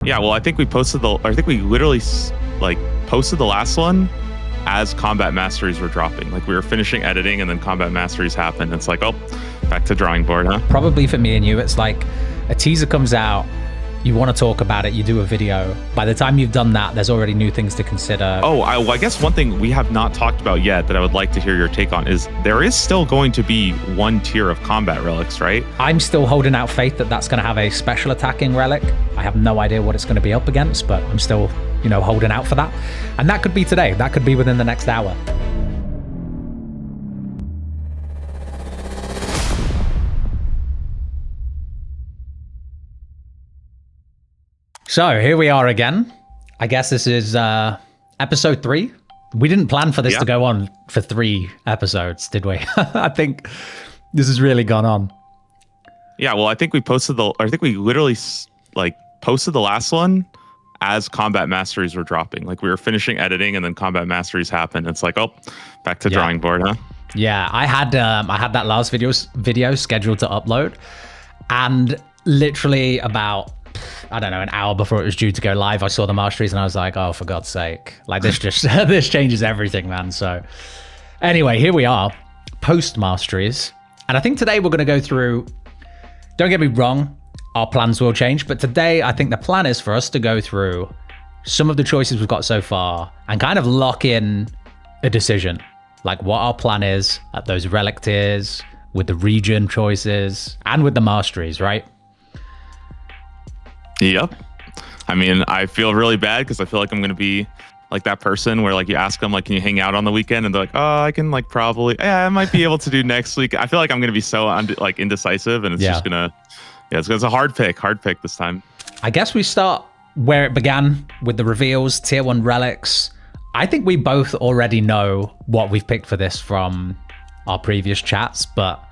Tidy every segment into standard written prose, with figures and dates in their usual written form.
Yeah, well, I think we posted I think we literally like posted the last one as combat masteries were dropping. Like we were finishing editing and then combat masteries happened. It's like, oh, back to drawing board, huh? Probably for me and you, it's like a teaser comes out, you want to talk about it, you do a video. By the time you've done that, there's already new things to consider. Oh, I guess one thing we have not talked about yet that I would like to hear your take on is there is still going to be one tier of combat relics, right? I'm still holding out faith that that's going to have a special attacking relic. I have no idea what it's going to be up against, but I'm still, holding out for that. And that could be today. That could be within the next hour. So here we are again. I guess this is episode 3. We didn't plan for this to go on for 3 episodes, did we? I think this has really gone on. Yeah, well, I think we literally posted the last one as combat masteries were dropping. Like we were finishing editing and then combat masteries happened. It's like, oh, back to drawing board, huh? Yeah, I had that last video scheduled to upload, and literally about, I don't know, an hour before it was due to go live, I saw the masteries and I was like, oh, for God's sake. Like this just, this changes everything, man. So anyway, here we are, post masteries. And I think today we're going to go through, don't get me wrong, our plans will change. But today I think the plan is for us to go through some of the choices we've got so far and kind of lock in a decision. Like what our plan is at those relic tiers, with the region choices and with the masteries, right? Yep. I mean, I feel really bad because I feel like I'm going to be like that person where like you ask them, like, can you hang out on the weekend? And they're like, oh, I can like probably, yeah, I might be able to do next week. I feel like I'm going to be so indecisive, and it's just going to, it's a hard pick this time. I guess we start where it began with the reveals, tier 1 relics. I think we both already know what we've picked for this from our previous chats, but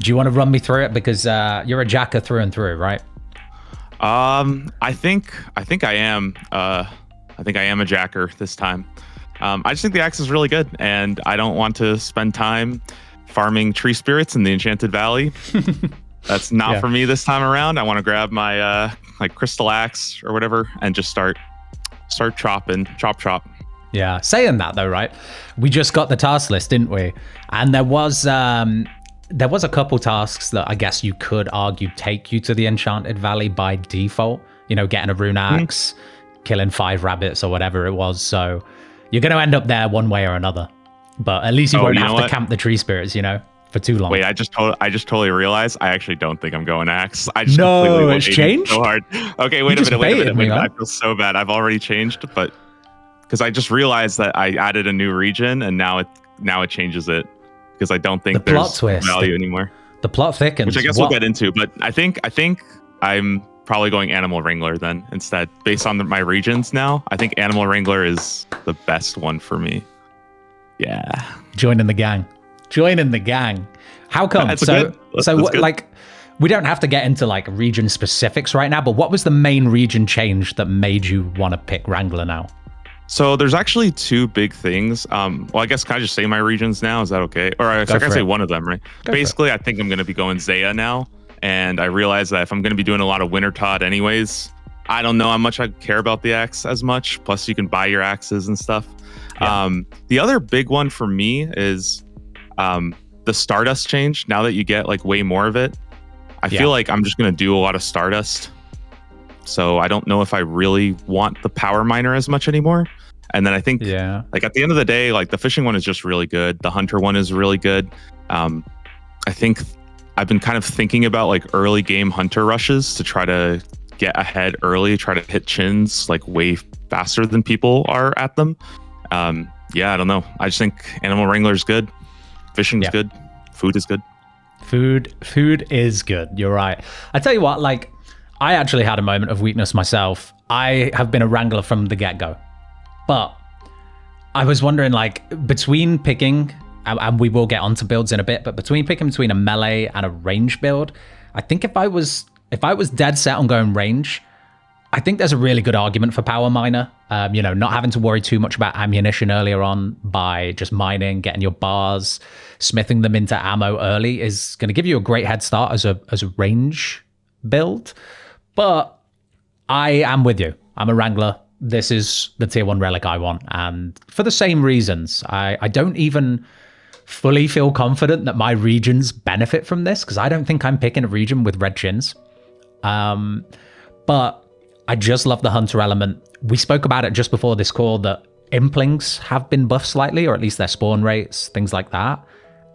do you want to run me through it? Because you're a jacker through and through, right? I think I am. I think I am a jacker this time. I just think the axe is really good, and I don't want to spend time farming tree spirits in the Enchanted Valley. That's not for me this time around. I want to grab my like crystal axe or whatever and just start chopping, chop. Yeah, saying that though, right? We just got the task list, didn't we? And there was a couple tasks that I guess you could argue take you to the Enchanted Valley by default. Getting a rune axe, killing 5 rabbits or whatever it was. So you're going to end up there one way or another. But at least you won't have to camp the tree spirits, for too long. Wait, I just totally realized I actually don't think I'm going axe. I just it's changed so hard. Okay, wait a minute. I feel so bad. I've already changed, but because I just realized that I added a new region and now it changes it. Because I don't think there's value anymore. The plot thickens. Which I guess we'll get into, but I think I'm probably going Animal Wrangler then instead. Based on my regions now, I think Animal Wrangler is the best one for me. Yeah. Joining the gang. How come? That's good. Like, we don't have to get into like region specifics right now, but what was the main region change that made you want to pick Wrangler now? So there's actually 2 big things. Well, I guess can I just say my regions now? Is that okay? Or I can say one of them, right? Basically, I think I'm going to be going Zaya now. And I realize that if I'm going to be doing a lot of Wintertodt anyways, I don't know how much I care about the axe as much. Plus, you can buy your axes and stuff. Yeah. The other big one for me is the Stardust change. Now that you get like way more of it, I feel like I'm just going to do a lot of Stardust. So I don't know if I really want the power miner as much anymore. And then I think like at the end of the day, like the fishing one is just really good. The hunter one is really good. I think I've been kind of thinking about like early game hunter rushes to try to get ahead early, try to hit chins like way faster than people are at them. I don't know. I just think Animal Wrangler is good. Fishing is good. Food is good. Food is good. You're right. I tell you what, like, I actually had a moment of weakness myself. I have been a Wrangler from the get-go. But I was wondering, like, between picking, and we will get onto builds in a bit, but between a melee and a range build, I think if I was dead set on going range, I think there's a really good argument for power miner. Not having to worry too much about ammunition earlier on by just mining, getting your bars, smithing them into ammo early is going to give you a great head start as a range build. But I am with you. I'm a Wrangler. This is the tier 1 relic I want. And for the same reasons, I don't even fully feel confident that my regions benefit from this, because I don't think I'm picking a region with red chins. But I just love the hunter element. We spoke about it just before this call that implings have been buffed slightly, or at least their spawn rates, things like that.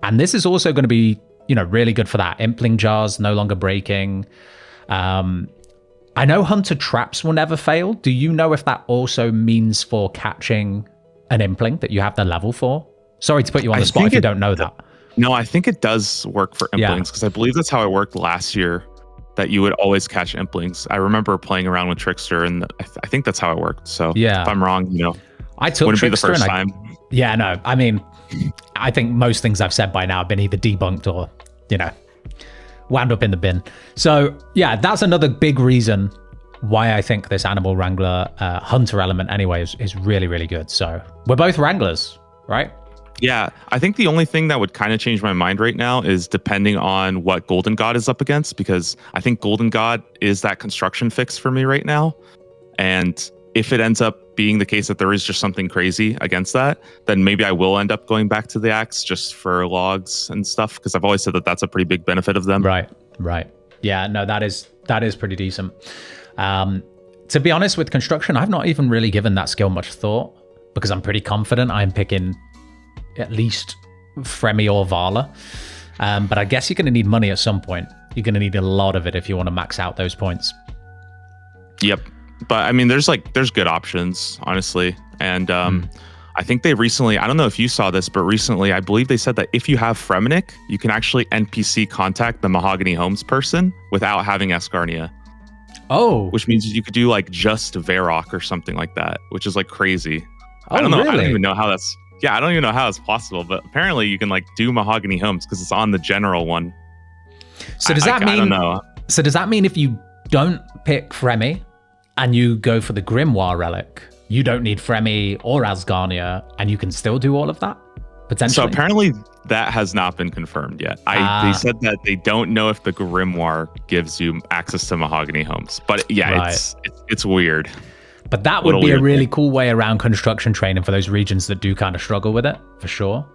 And this is also going to be, really good for that. Impling jars no longer breaking. I know hunter traps will never fail. Do you know if that also means for catching an impling that you have the level for? Sorry to put you on the spot if you don't know that. No, I think it does work for implings, because I believe that's how it worked last year, that you would always catch implings. I remember playing around with Trickster, and I think that's how it worked. So if I'm wrong, I took wouldn't Trickster be the first time. Yeah, no. I mean, I think most things I've said by now have been either debunked or, wound up in the bin. So yeah, that's another big reason why I think this Animal Wrangler hunter element anyway is really, really good. So we're both Wranglers, right? Yeah, I think the only thing that would kind of change my mind right now is depending on what Golden God is up against, because I think Golden God is that construction fix for me right now. And if it ends up being the case that there is just something crazy against that, then maybe I will end up going back to the axe just for logs and stuff, because I've always said that that's a pretty big benefit of them. Right. Yeah, no, that is pretty decent. To be honest, with construction, I've not even really given that skill much thought, because I'm pretty confident I'm picking at least Fremi or Vala. But I guess you're going to need money at some point. You're going to need a lot of it if you want to max out those points. Yep. But I mean, there's good options, honestly. And I think they recently, I don't know if you saw this, but recently I believe they said that if you have Fremenic, you can actually NPC contact the Mahogany Homes person without having Escarnia. Oh. Which means you could do just Varrock or something like that, which is crazy. Oh, I don't know. Really? I don't even know how that's... Yeah, I don't even know how it's possible, but apparently you can do Mahogany Homes because it's on the general one. So does that mean? I don't know. So does that mean if you don't pick Fremi and you go for the Grimoire relic, you don't need Fremi or Asgarnia, and you can still do all of that potentially? So apparently that has not been confirmed yet. They said that they don't know if the Grimoire gives you access to Mahogany Homes, but yeah, right. it's weird. But that would be a really cool way around construction training for those regions that do kind of struggle with it, for sure.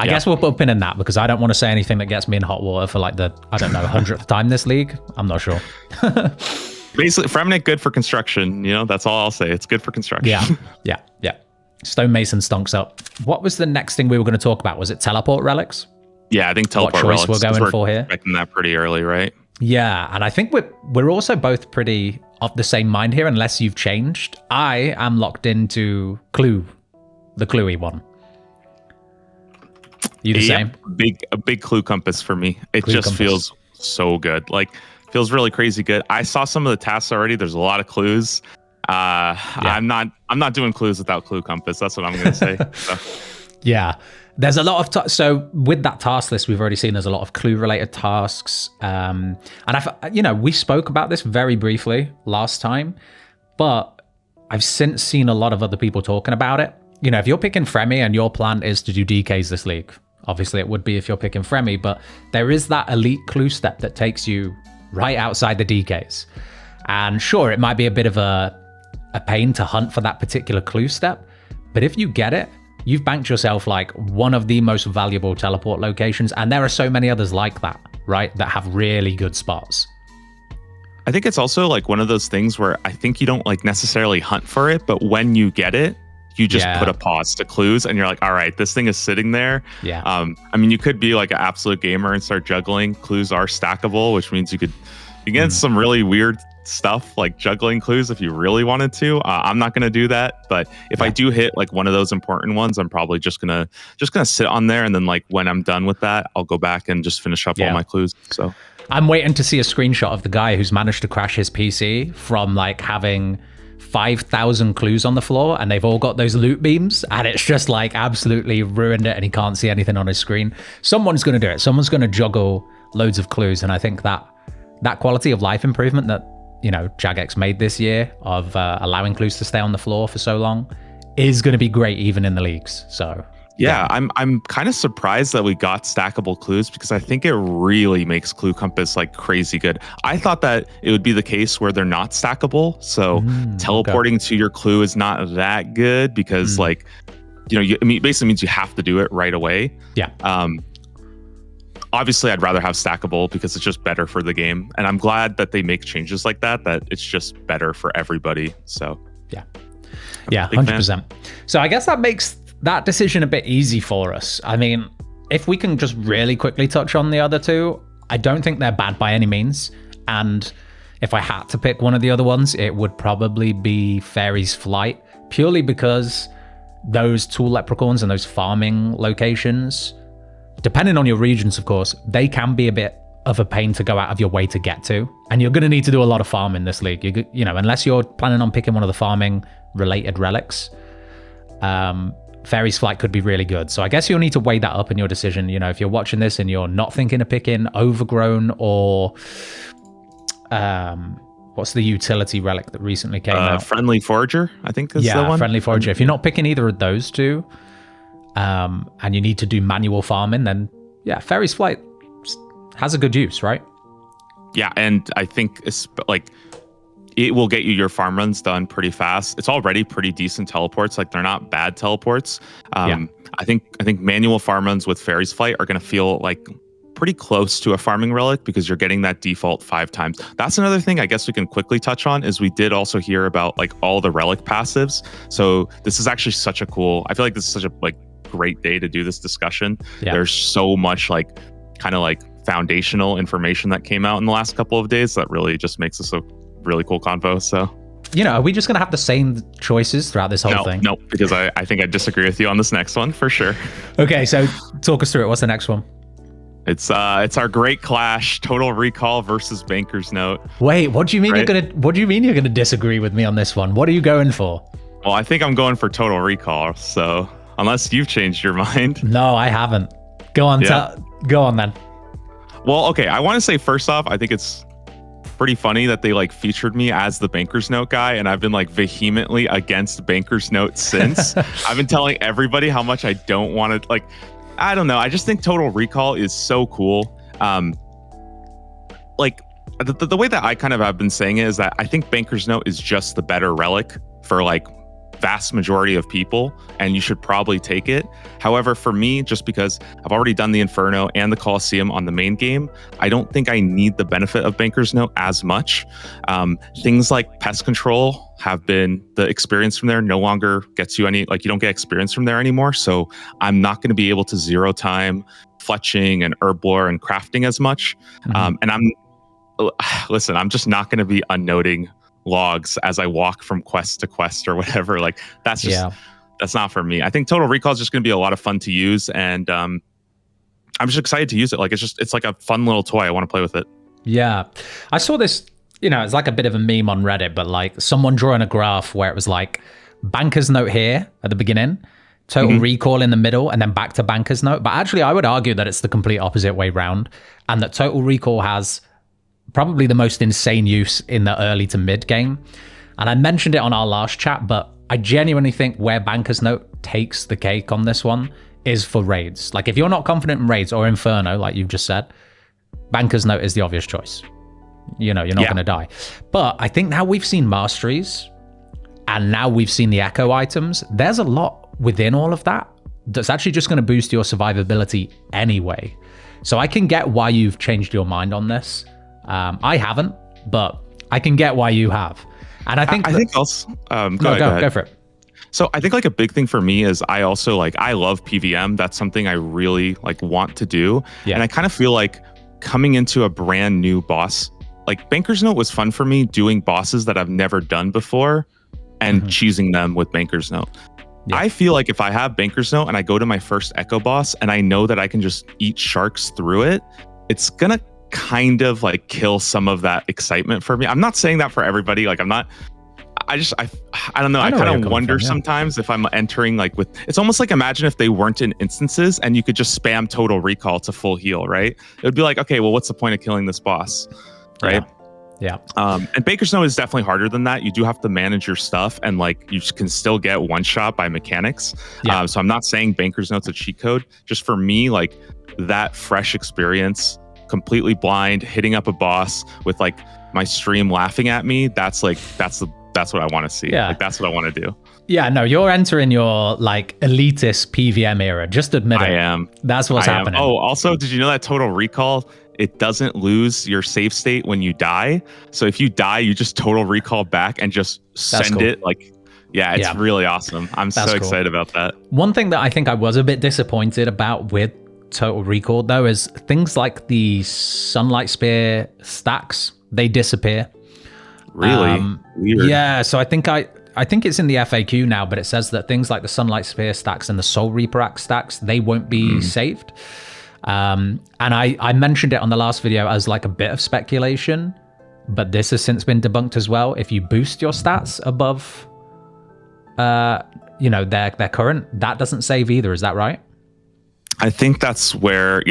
I guess we'll put a pin in that, because I don't want to say anything that gets me in hot water for the, 100th time this league. I'm not sure. Basically, Fremenic good for construction. That's all I'll say. It's good for construction. Yeah. Stonemason stonks up. What was the next thing we were going to talk about? Was it teleport relics? Yeah, I think teleport relics. What choice we're going for here? Expecting that pretty early, right? Yeah, and I think we're also both pretty of the same mind here, unless you've changed. I am locked into Clue, the Cluey one. You the same? A big Clue compass for me. It Clue just compass. Feels so good. Feels really crazy good. I saw some of the tasks already. There's a lot of clues. I'm not doing clues without Clue compass. That's what I'm going to say. So. Yeah. There's a lot of so with that task list, we've already seen there's a lot of clue related tasks. And we spoke about this very briefly last time, but I've since seen a lot of other people talking about it. If you're picking Fremi and your plan is to do DKs this league, obviously it would be if you're picking Fremi, but there is that elite clue step that takes you right outside the DKs. And sure, it might be a bit of a pain to hunt for that particular clue step, but if you get it, you've banked yourself one of the most valuable teleport locations, and there are so many others like that, right? That have really good spots. I think it's also one of those things where I think you don't necessarily hunt for it, but when you get it, you just put a pause to clues, and you're all right, this thing is sitting there. Yeah. I mean, you could be an absolute gamer and start juggling. Clues are stackable, which means you get some really weird stuff juggling clues if you really wanted to. I'm not going to do that, but if I do hit one of those important ones, I'm probably just gonna sit on there, and then when I'm done with that, I'll go back and just finish up all my clues. So I'm waiting to see a screenshot of the guy who's managed to crash his PC from having 5,000 clues on the floor, and they've all got those loot beams, and it's just absolutely ruined it, and he can't see anything on his screen. Someone's going to do it. Someone's going to juggle loads of clues, and I think that quality of life improvement that Jagex made this year of allowing clues to stay on the floor for so long is going to be great even in the leagues. So Yeah, I'm kind of surprised that we got stackable clues because I think it really makes Clue Compass like crazy good. I thought that it would be the case where they're not stackable, so teleporting to your clue is not that good because like it basically means you have to do it right away. Yeah. Obviously, I'd rather have stackable because it's just better for the game, and I'm glad that they make changes like that. That it's just better for everybody. So yeah, 100%. So I guess that makes that decision a bit easy for us. I mean, if we can just really quickly touch on the other two, I don't think they're bad by any means. And if I had to pick one of the other ones, it would probably be Fairy's Flight, purely because those tool leprechauns and those farming locations, depending on your regions, of course, they can be a bit of a pain to go out of your way to get to. And you're going to need to do a lot of farm in this league. Unless you're planning on picking one of the farming related relics, Fairy's Flight could be really good. So I guess you'll need to weigh that up in your decision. If you're watching this and you're not thinking of picking Overgrown or what's the utility relic that recently came out? Friendly Forager, I think is the one. Yeah, Friendly Forager. If you're not picking either of those two, and you need to do manual farming, then yeah, Fairy's Flight has a good use, right? Yeah, and I think it's like it will get you your farm runs done pretty fast. It's already pretty decent teleports. Like they're not bad teleports. I think manual farm runs with Fairy's Flight are going to feel like pretty close to a farming relic because you're getting that default 5 times. That's another thing I guess we can quickly touch on is we did also hear about like all the relic passives. So this is actually such a cool, I feel like this is such a like great day to do this discussion. Yeah. There's so much like kind of like foundational information that came out in the last couple of days that really just makes this a really cool convo. So are we just gonna have the same choices throughout this whole thing? No, because I think I disagree with you on this next one for sure. Okay, so talk us through it. What's the next one? It's our great clash, Total Recall versus Banker's Note. Wait, what do you mean what do you mean you're gonna disagree with me on this one? What are you going for? Well, I think I'm going for Total Recall, so unless you've changed your mind. No, I haven't. Go on, go on then. Well, okay, I want to say first off, I think it's pretty funny that they like featured me as the Banker's Note guy, and I've been like vehemently against Banker's Note since. I've been telling everybody how much I don't want to, like, I don't know. I just think Total Recall is so cool. Like the way that I kind of have been saying it is that I think Banker's Note is just the better relic for like vast majority of people, and you should probably take it. However, for me, just because I've already done the Inferno and the Colosseum on the main game, I don't think I need the benefit of Banker's Note as much. Things like pest control have been, the experience from there no longer gets you any, like you don't get experience from there anymore. So I'm not going to be able to zero time fletching and herblore and crafting as much. And I'm just not going to be unnoting logs as I walk from quest to quest or whatever. Like that's just that's not for me. I think Total Recall is just going to be a lot of fun to use, and I'm just excited to use it. Like it's like a fun little toy. I want to play with it. Yeah, I saw this. It's like a bit of a meme on Reddit, but like someone drawing a graph where it was like Banker's Note here at the beginning, Total Recall in the middle, and then back to Banker's Note. But actually, I would argue that it's the complete opposite way round, and that Total Recall has probably the most insane use in the early to mid game. And I mentioned it on our last chat, but I genuinely think where Banker's Note takes the cake on this one is for raids. Like if you're not confident in raids or Inferno, like you've just said, Banker's Note is the obvious choice. You're not going to die. But I think now we've seen masteries and now we've seen the echo items. There's a lot within all of that that's actually just going to boost your survivability anyway. So I can get why you've changed your mind on this. I haven't, but I can get why you have. And I think also go for it. So I think like a big thing for me is I also like, I love PVM. That's something I really like want to do. Yeah. And I kind of feel like coming into a brand new boss, like Banker's Note was fun for me doing bosses that I've never done before and choosing them with Banker's Note. Yeah. I feel like if I have Banker's Note and I go to my first Echo boss and I know that I can just eat sharks through it, it's gonna kind of like kill some of that excitement for me. I'm not saying that for everybody. Like I don't know. I kind of wonder sometimes if I'm entering like with, it's almost like imagine if they weren't in instances and you could just spam Total Recall to full heal, right? It would be like, okay, well, what's the point of killing this boss? Right. Yeah. And Baker's Note is definitely harder than that. You do have to manage your stuff, and like you can still get one shot by mechanics. Yeah. So I'm not saying Baker's Note's a cheat code. Just for me, like that fresh experience, completely blind, hitting up a boss with like my stream laughing at me. That's what I want to see. Yeah. Like that's what I want to do. Yeah, no, you're entering your like elitist PVM era. Just admit it. I am. That's what's happening. Oh, also, did you know that Total Recall, it doesn't lose your save state when you die? So if you die, you just Total Recall back and just send it. Like, yeah, it's really awesome. I'm so excited about that. One thing that I think I was a bit disappointed about with Total Recall, though, is things like the Sunlight Spear stacks, they disappear. Really? Weird. Yeah, so I think it's in the FAQ now, but it says that things like the Sunlight Spear stacks and the Soul Reaper Axe stacks, they won't be saved. And I mentioned it on the last video as like a bit of speculation, but this has since been debunked as well. If you boost your stats above, their current, that doesn't save either. Is that right? I think that's where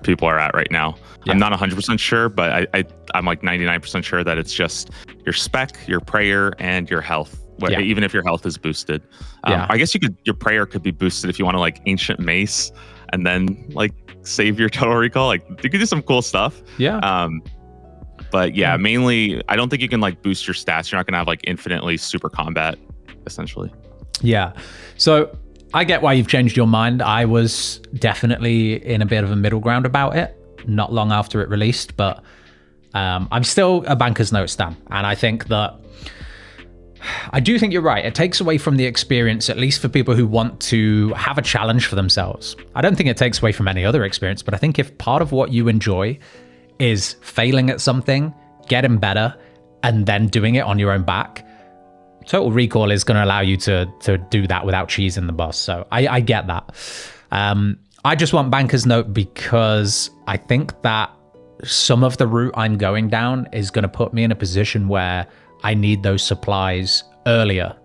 people are at right now. Yeah. I'm not 100% sure, but I'm like 99% sure that it's just your spec, your prayer, and your health. Even if your health is boosted. I guess your prayer could be boosted if you want to like Ancient Mace and then like save your Total Recall. Like you could do some cool stuff. Yeah. But yeah, mainly I don't think you can like boost your stats. You're not gonna have like infinitely super combat, essentially. Yeah. So I get why you've changed your mind. I was definitely in a bit of a middle ground about it not long after it released, but I'm still a Banker's Note stan. And I think that I do think you're right. It takes away from the experience, at least for people who want to have a challenge for themselves. I don't think it takes away from any other experience, but I think if part of what you enjoy is failing at something, getting better, and then doing it on your own back, Total Recall is going to allow you to do that without cheesing the boss. So I get that. I just want Banker's Note because I think that some of the route I'm going down is going to put me in a position where I need those supplies earlier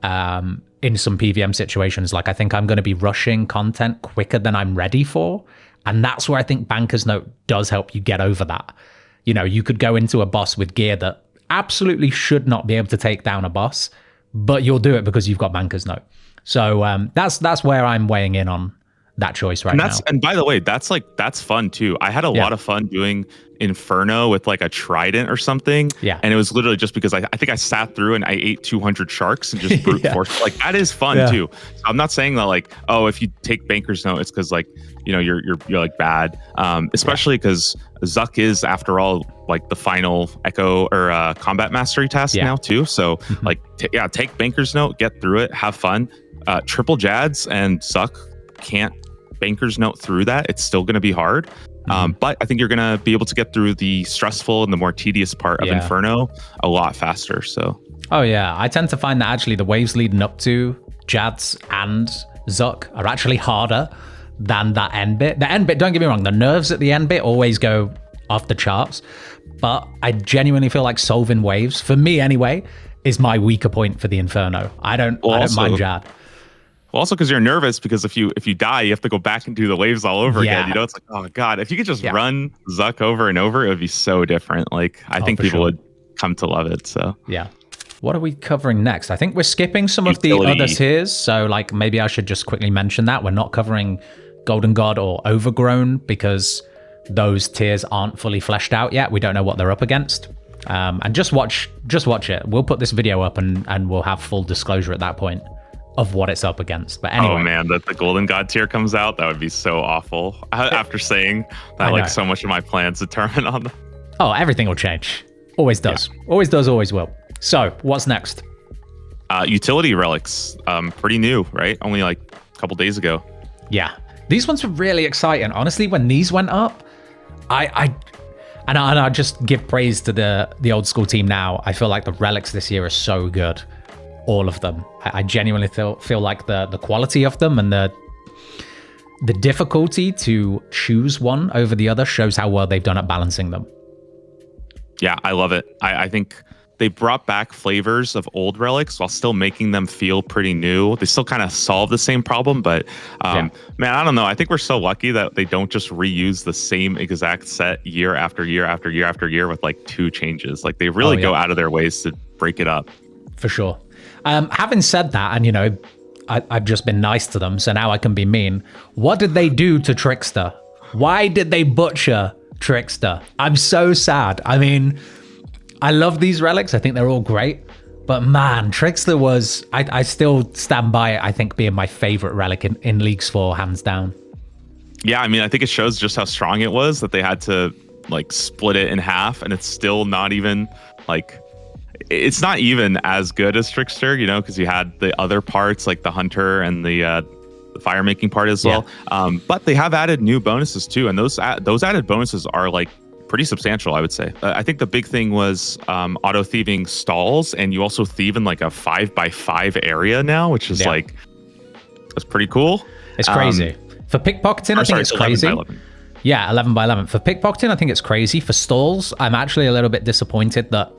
in some PVM situations. Like I think I'm going to be rushing content quicker than I'm ready for. And that's where I think Banker's Note does help you get over that. You know, you could go into a boss with gear that absolutely should not be able to take down a boss, but you'll do it because you've got Banker's Note. So that's where I'm weighing in on that choice right now. And by the way, that's fun too. I had a lot of fun doing Inferno with like a trident or something. Yeah. And it was literally just because I think I sat through and I ate 200 sharks and just brute force. Like that is fun too. So I'm not saying that like, oh, if you take Banker's Note, it's because like, you know, you're like bad. Especially because Zuck is, after all, like the final Echo or Combat Mastery task now too. So like, take Banker's Note, get through it, have fun. Triple Jads and Zuck can't Banker's Note through that. It's still going to be hard. But I think you're going to be able to get through the stressful and the more tedious part of Inferno a lot faster. So, oh yeah, I tend to find that actually the waves leading up to Jads and Zuck are actually harder than that end bit. The end bit, don't get me wrong, the nerves at the end bit always go off the charts, but I genuinely feel like solving waves, for me anyway, is my weaker point for the Inferno. I don't mind Jad. Well, also because you're nervous, because if you die, you have to go back and do the waves all over again. You know, it's like, oh god, if you could just run Zuck over and over, it would be so different. Like I think people would come to love it. So yeah. What are we covering next? I think we're skipping some of the other tiers. So like maybe I should just quickly mention that we're not covering Golden God or Overgrown because those tiers aren't fully fleshed out yet. We don't know what they're up against. And just watch it. We'll put this video up and we'll have full disclosure at that point of what it's up against. But anyway. Oh man, that the Golden God tier comes out, that would be so awful. After saying that, like so much of my plans determine on them. Oh, everything will change. Always does. Always does, always will. So what's next? Utility relics. Pretty new, right? Only like a couple days ago. Yeah. These ones were really exciting. Honestly, when these went up, I just give praise to the old school team now. I feel like the relics this year are so good. All of them. I genuinely feel like the quality of them and the difficulty to choose one over the other shows how well they've done at balancing them. Yeah, I love it. I think they brought back flavors of old relics while still making them feel pretty new. They still kind of solve the same problem, but man, I don't know. I think we're so lucky that they don't just reuse the same exact set year after year after year after year with like 2 changes. Like they really go out of their ways to break it up. For sure. Having said that, and you know, I've just been nice to them, so now I can be mean. What did they do to Trickster? Why did they butcher Trickster? I'm so sad. I mean, I love these relics. I think they're all great. But man, Trickster was, I still stand by it, I think, being my favorite relic in Leagues 4, hands down. Yeah, I mean, I think it shows just how strong it was that they had to like split it in half, and it's still not even like, it's not even as good as Trickster, you know, because you had the other parts like the Hunter and the fire making part as well. But they have added new bonuses too, and those added bonuses are like pretty substantial, I would say. I think the big thing was auto thieving stalls, and you also thieve in like a 5x5 area now, which is like, that's pretty cool. It's crazy. For pickpocketing, I think it's crazy. 11x11. Yeah, 11x11. For pickpocketing, I think it's crazy. For stalls, I'm actually a little bit disappointed that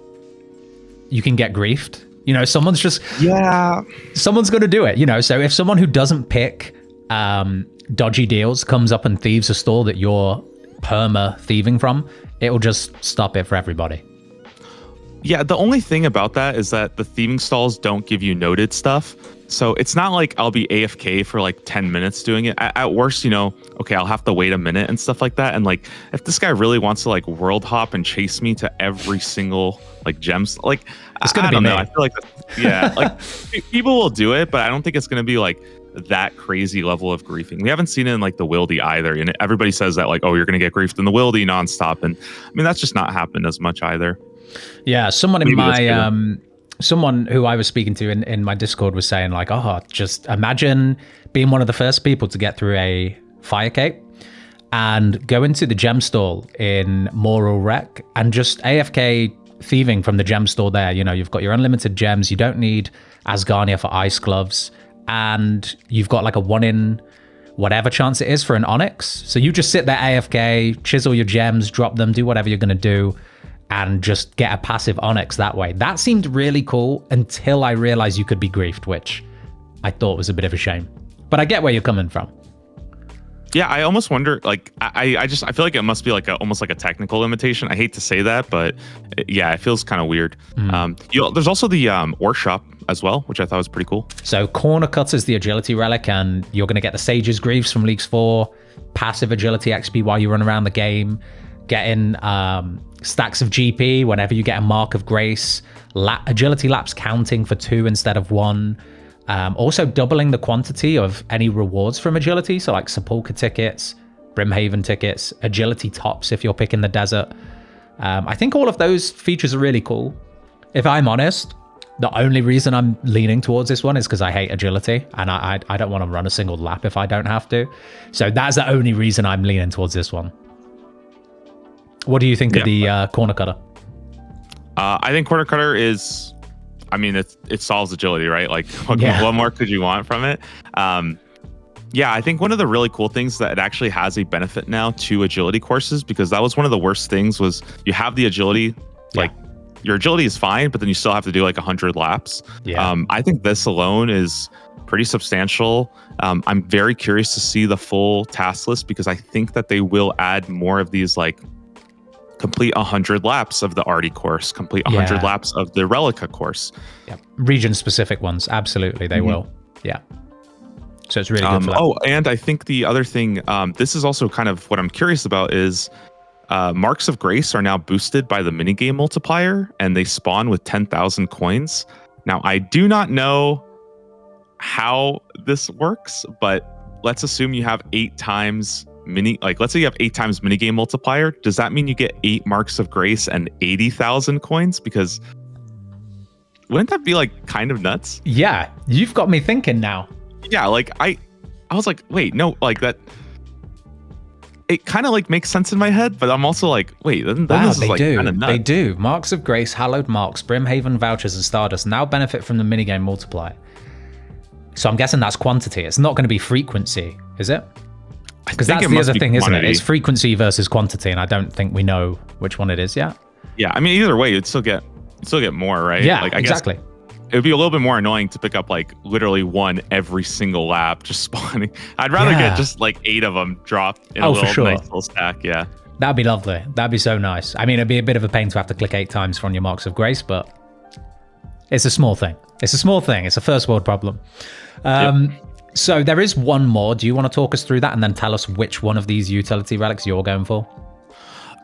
you can get griefed. You know, someone's going to do it, you know. So if someone who doesn't pick dodgy deals comes up and thieves a stall that you're perma thieving from, it will just stop it for everybody. Yeah, the only thing about that is that the thieving stalls don't give you noted stuff. So it's not like I'll be AFK for like 10 minutes doing it. At worst, you know, okay, I'll have to wait a minute and stuff like that. And like, if this guy really wants to like world hop and chase me to every single like gems, like, it's gonna I don't know. I feel like, like people will do it, but I don't think it's going to be like that crazy level of griefing. We haven't seen it in like the Wildy either. And everybody says that like, oh, you're going to get griefed in the Wildy nonstop. And I mean, that's just not happened as much either. Yeah, someone in my someone who I was speaking to in my Discord was saying like, oh, just imagine being one of the first people to get through a fire cape and go into the gem stall in Moral Wreck and just AFK thieving from the gem store there. You know, you've got your unlimited gems. You don't need Asgarnia for ice gloves, and you've got like a 1 in whatever chance it is for an Onyx. So you just sit there AFK, chisel your gems, drop them, do whatever you're going to do, and just get a passive Onyx that way. That seemed really cool until I realized you could be griefed, which I thought was a bit of a shame. But I get where you're coming from. Yeah, I almost wonder, like, I feel like it must be like almost like a technical limitation. I hate to say that, but yeah, it feels kind of weird. There's also the ore shop as well, which I thought was pretty cool. So Corner Cut is the agility relic, and you're going to get the Sage's Greaves from Leagues 4, passive agility XP while you run around the game, getting stacks of GP whenever you get a Mark of Grace, agility laps counting for 2 instead of 1. Also doubling the quantity of any rewards from agility, so like Sepulchre tickets, Brimhaven tickets, agility tops if you're picking the desert. I think all of those features are really cool. If I'm honest, the only reason I'm leaning towards this one is because I hate agility, and I don't want to run a single lap if I don't have to. So that's the only reason I'm leaning towards this one. What do you think of the Corner Cutter? I think Corner Cutter is, I mean, it solves agility, right? Like, what more could you want from it? Yeah, I think one of the really cool things that it actually has a benefit now to agility courses, because that was one of the worst things was you have the agility, like your agility is fine, but then you still have to do like 100 laps. I think this alone is pretty substantial. I'm very curious to see the full task list, because I think that they will add more of these, like, complete 100 laps of the Arty course, complete 100 laps of the Relica course. Region specific ones, absolutely, they will. Yeah. So it's really good for that. Oh, and I think the other thing, this is also kind of what I'm curious about, is Marks of Grace are now boosted by the minigame multiplier, and they spawn with 10,000 coins. Now, I do not know how this works, but let's assume you have 8 times let's say you have 8 times minigame multiplier. Does that mean you get 8 Marks of Grace and 80,000 coins? Because wouldn't that be like kind of nuts? Yeah, you've got me thinking now. Yeah, like I was like, wait, no, like that. It kind of like makes sense in my head, but I'm also like, wait, then this is like kind of nuts. They do. Marks of Grace, Hallowed Marks, Brimhaven vouchers, and Stardust now benefit from the minigame multiplier. So I'm guessing that's quantity. It's not going to be frequency, is it? Because that's the other thing, isn't it? It's frequency versus quantity, and I don't think we know which one it is yet. Yeah, I mean, either way, you'd still get still get more, right? Yeah, like, I exactly. guess it would be a little bit more annoying to pick up like literally one every single lap just spawning. I'd rather get just like 8 of them dropped in a little nice little stack. Yeah. That'd be lovely. That'd be so nice. I mean, it'd be a bit of a pain to have to click 8 times for on your marks of grace, but it's a small thing. It's a small thing. It's a first world problem. So there is one more. Do you want to talk us through that and then tell us which one of these utility relics you're going for?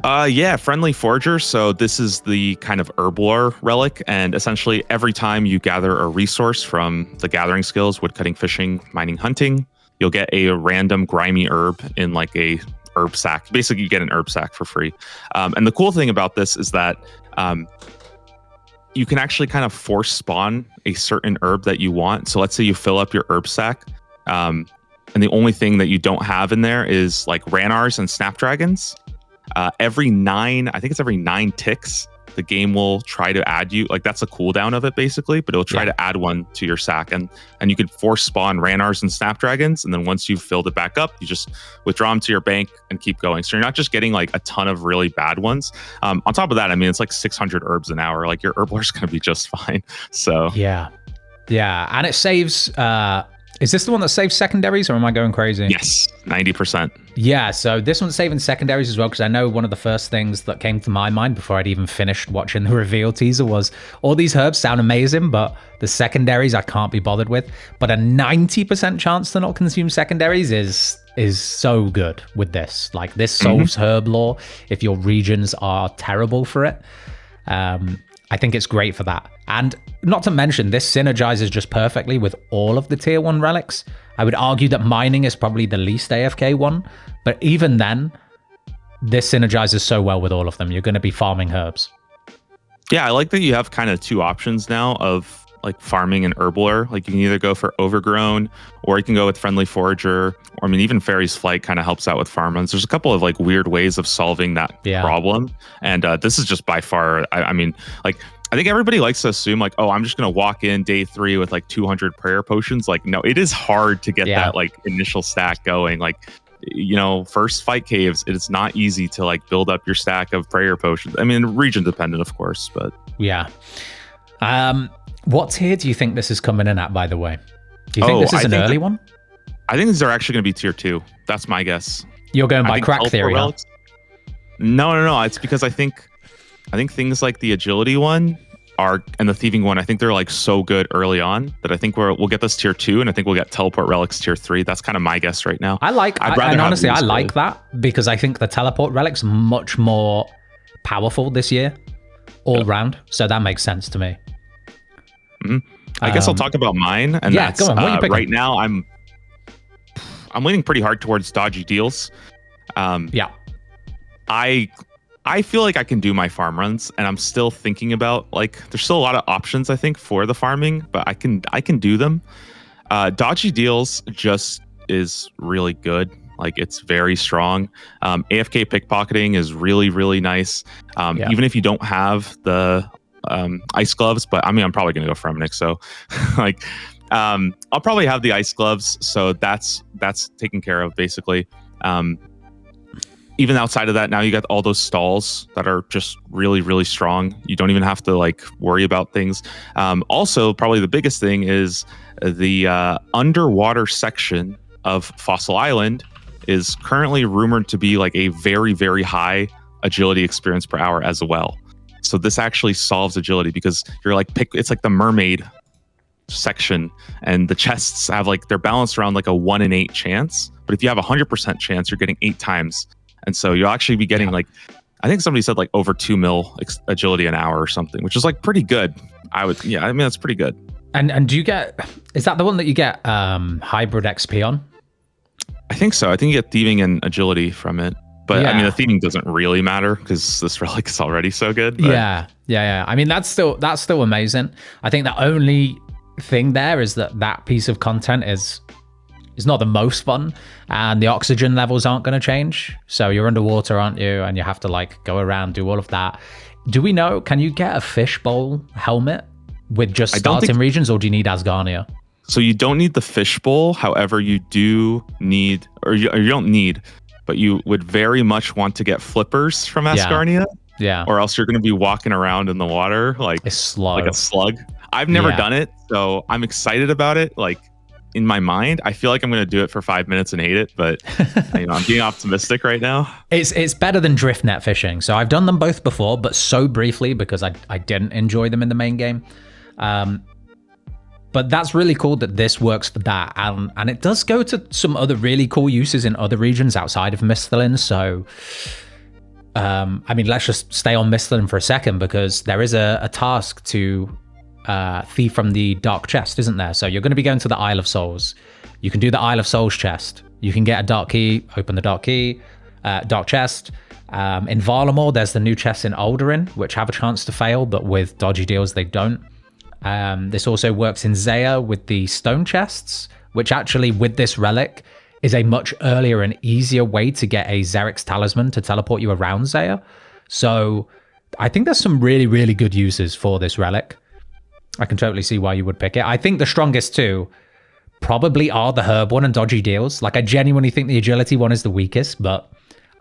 Yeah, Friendly Forager. So this is the kind of herblore relic, and essentially every time you gather a resource from the gathering skills, woodcutting, fishing, mining, hunting, you'll get a random grimy herb in like a herb sack. Basically, you get an herb sack for free. And the cool thing about this is that you can actually kind of force spawn a certain herb that you want. So let's say you fill up your herb sack, and the only thing that you don't have in there is like ranars and snapdragons. Every 9 ticks, the game will try to add you, like that's a cooldown of it basically, but it'll try to add one to your sack, and you can force spawn ranars and snapdragons, and then once you've filled it back up, you just withdraw them to your bank and keep going. So you're not just getting like a ton of really bad ones. On top of that, I mean, it's like 600 herbs an hour. Like your herbler's going to be just fine. So yeah, and it saves. Is this the one that saves secondaries, or am I going crazy? Yes, 90%. Yeah, so this one's saving secondaries as well, because I know one of the first things that came to my mind before I'd even finished watching the reveal teaser was all these herbs sound amazing, but the secondaries I can't be bothered with. But a 90% chance to not consume secondaries is so good with this. Like, this solves herb lore if your regions are terrible for it. I think it's great for that. And not to mention, this synergizes just perfectly with all of the tier 1 relics. I would argue that mining is probably the least AFK one, but even then, this synergizes so well with all of them. You're going to be farming herbs. Yeah, I like that you have kind of 2 options now of like farming and herbler. Like you can either go for overgrown, or you can go with Friendly Forager, or I mean, even Fairy's Flight kind of helps out with farm runs. There's a couple of like weird ways of solving that problem. And this is just by far, I mean, like, I think everybody likes to assume like, oh, I'm just going to walk in day 3 with like 200 prayer potions. Like, no, it is hard to get that like initial stack going. Like, you know, first fight caves, it's not easy to like build up your stack of prayer potions. I mean, region dependent, of course, but yeah. What tier do you think this is coming in at, by the way? Do you think this is an early one? I think these are actually going to be tier 2. That's my guess. You're going by crack theory, huh? No. It's because I think things like the agility one and the thieving one, I think they're like so good early on that I think we'll get this tier 2, and I think we'll get teleport relics tier 3. That's kind of my guess right now. I like that because I think the teleport relic's much more powerful this year all round. So that makes sense to me. I guess I'll talk about mine, and that's go on. What are you picking? Right now I'm leaning pretty hard towards dodgy deals. I feel like I can do my farm runs, and I'm still thinking about like there's still a lot of options I think for the farming, but I can do them. Dodgy deals just is really good. Like it's very strong. AFK pickpocketing is really, really nice. Even if you don't have the ice gloves, but I mean, I'm probably going to go Fremnick. So like, I'll probably have the ice gloves. So that's taken care of basically. Even outside of that, now you got all those stalls that are just really, really strong. You don't even have to like worry about things. Also, probably the biggest thing is the underwater section of Fossil Island is currently rumored to be like a very, very high agility experience per hour as well. So this actually solves agility because you're like it's like the mermaid section, and the chests have like they're balanced around like a 1 in 8 chance. But if you have 100% chance, you're getting 8 times. And so you'll actually be getting like, I think somebody said like over 2 mil agility an hour or something, which is like pretty good. I mean, that's pretty good. And do you is that the one that you get hybrid XP on? I think so. I think you get thieving and agility from it. But I mean, the thieving doesn't really matter because this relic is already so good. But. Yeah. I mean, that's still amazing. I think the only thing there is that piece of content is not the most fun, and the oxygen levels aren't going to change. So you're underwater, aren't you? And you have to like go around, do all of that. Do we know, can you get a fishbowl helmet with just starting regions, or do you need Asgarnia? So you don't need the fishbowl. However, you do need, or you don't need, but you would very much want to get flippers from Asgarnia. Yeah. Or else you're going to be walking around in the water like it's slow. like a slug. I've never done it, so I'm excited about it. Like in my mind, I feel like I'm going to do it for 5 minutes and hate it, but I'm being optimistic right now. It's better than drift net fishing. So I've done them both before, but so briefly because I didn't enjoy them in the main game. But that's really cool that this works for that. And it does go to some other really cool uses in other regions outside of Misthalin. So, let's just stay on Misthalin for a second, because there is a task to thief from the Dark Chest, isn't there? So you're going to be going to the Isle of Souls. You can do the Isle of Souls chest. You can get a dark key, open the dark chest. In Varlamore, there's the new chests in Aldurin, which have a chance to fail, but with dodgy deals, they don't. This also works in Zaya with the stone chests, which actually, with this relic, is a much earlier and easier way to get a Xerix talisman to teleport you around Zaya. So I think there's some really, really good uses for this relic. I can totally see why you would pick it. I think the strongest two probably are the herb one and dodgy deals. Like, I genuinely think the agility one is the weakest, but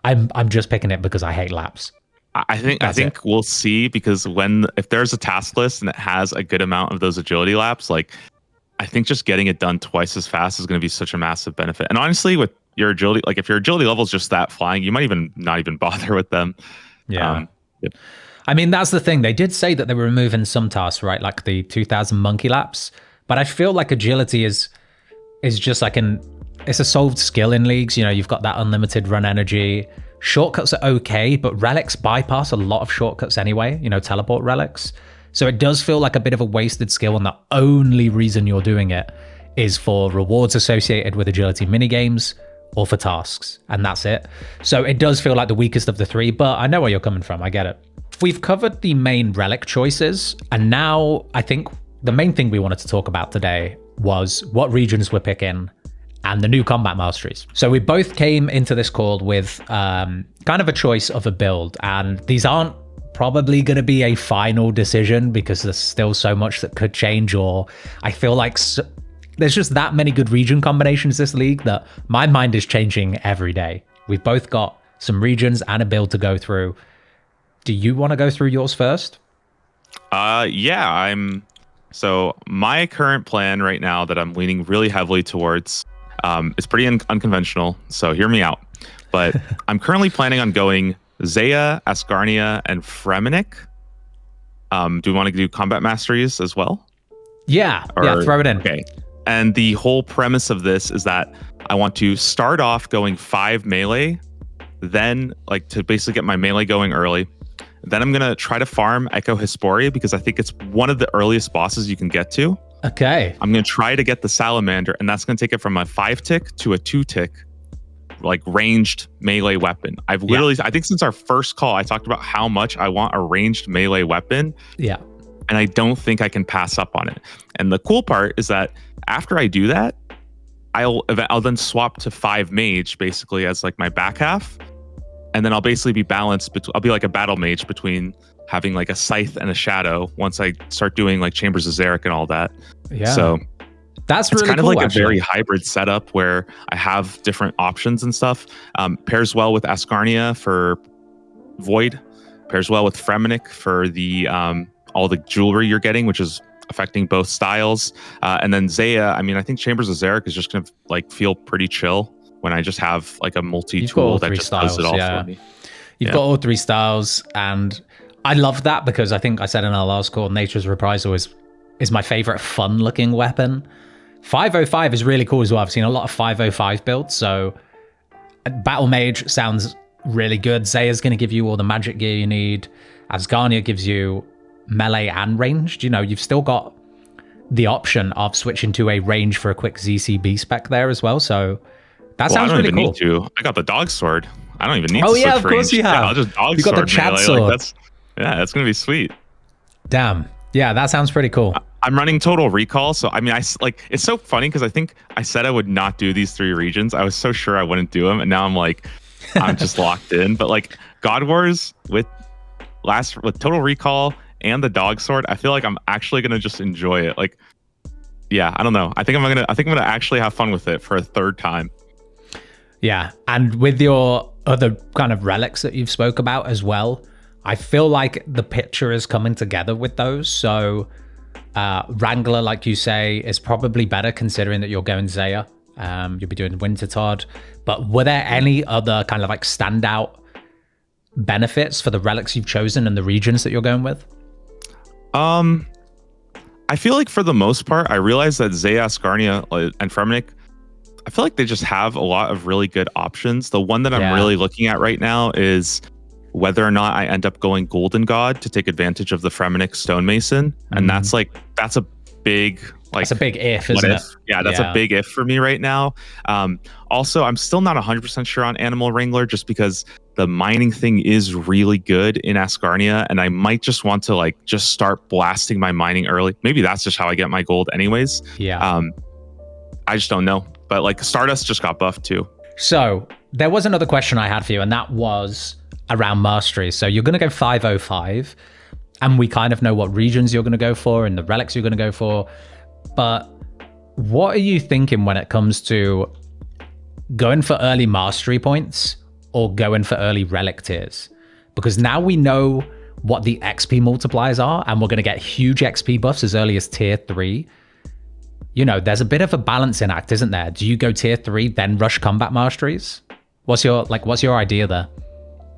I'm just picking it because I hate laps. I think we'll see, because if there's a task list and it has a good amount of those agility laps, like I think just getting it done twice as fast is going to be such a massive benefit. And honestly, with your agility, like if your agility level is just that flying, you might not even bother with them. Yeah. I mean, that's the thing. They did say that they were removing some tasks, right? Like the 2000 monkey laps. But I feel like agility is just like it's a solved skill in leagues. You've got that unlimited run energy. Shortcuts are okay, but relics bypass a lot of shortcuts anyway, teleport relics. So it does feel like a bit of a wasted skill, and the only reason you're doing it is for rewards associated with agility minigames or for tasks, and that's it. So it does feel like the weakest of the three, but I know where you're coming from. I get it. We've covered the main relic choices, and now I think the main thing we wanted to talk about today was what regions we're picking and the new combat masteries. So we both came into this call with kind of a choice of a build, and these aren't probably going to be a final decision because there's still so much that could change, or I feel like there's just that many good region combinations this league that my mind is changing every day. We've both got some regions and a build to go through. Do you want to go through yours first? Yeah, so my current plan right now that I'm leaning really heavily towards is pretty unconventional, so hear me out. But I'm currently planning on going Zaya, Asgarnia, and Fremennik. Do we want to do combat masteries as well? Yeah, throw it in. Okay. And the whole premise of this is that I want to start off going 5 melee, then to basically get my melee going early. Then I'm going to try to farm Echo Hysporia because I think it's one of the earliest bosses you can get to. Okay. I'm going to try to get the Salamander, and that's going to take it from a 5-tick to a 2-tick, ranged melee weapon. I think since our first call, I talked about how much I want a ranged melee weapon. Yeah. And I don't think I can pass up on it. And the cool part is that after I do that, I'll then swap to 5 mage basically as my back half. And then I'll basically be balanced. I'll be like a battle mage between having a scythe and a shadow once I start doing Chambers of Xeric and all that. Yeah. So that's it's really kind cool, of actually. A very hybrid setup where I have different options and stuff. Pairs well with Asgarnia for Void. Pairs well with Fremennik for the all the jewelry you're getting, which is affecting both styles. And then Zaya, I think Chambers of Xeric is just going to feel pretty chill when I just have a multi-tool that just does it all for me. You've got all 3 styles, and I love that because I think I said in our last call, Nature's Reprisal is my favorite fun-looking weapon. 505 is really cool as well. I've seen a lot of 505 builds, so Battle Mage sounds really good. Zaya's going to give you all the magic gear you need. Asgarnia gives you melee and ranged. You've still got the option of switching to a range for a quick ZCB spec there as well, so that sounds really cool. Need to. I got the dog sword. I don't even need to switch range. Of course you have. Yeah, I'll just dog you sword. You got the chat sword. That's going to be sweet. Damn. Yeah, that sounds pretty cool. I'm running Total Recall, so it's so funny because I think I said I would not do these 3 regions. I was so sure I wouldn't do them, and now I'm just locked in. But God Wars with Total Recall and the dog sword, I feel like I'm actually gonna just enjoy it. Yeah, I don't know. I think I'm gonna actually have fun with it for a 3rd time. Yeah, and with your other kind of relics that you've spoke about as well, I feel like the picture is coming together with those. So Wrangler, like you say, is probably better considering that you're going Zaya. You'll be doing Wintertodd. But were there any other kind of like standout benefits for the relics you've chosen and the regions that you're going with? I feel like for the most part, I realized that Zaya, Asgarnia, and Fremnik, I feel like they just have a lot of really good options. The one that I'm really looking at right now is whether or not I end up going Golden God to take advantage of the Fremnik Stonemason. And that's a big... Like, that's a big if, isn't it? Yeah, that's a big if for me right now. Also, I'm still not 100% sure on Animal Wrangler just because the mining thing is really good in Asgarnia, and I might just want to like just start blasting my mining early. Maybe that's just how I get my gold anyways. Yeah. I just don't know. But like Stardust just got buffed too. So there was another question I had for you, and that was around mastery. So you're going to go 505, and we kind of know what regions you're going to go for and the relics you're going to go for. But what are you thinking when it comes to going for early mastery points or going for early relic tiers? Because now we know what the XP multipliers are, and we're going to get huge XP buffs as early as tier 3. You know, there's a bit of a balancing act, isn't there? Do you go tier 3, then rush combat masteries? What's your idea there?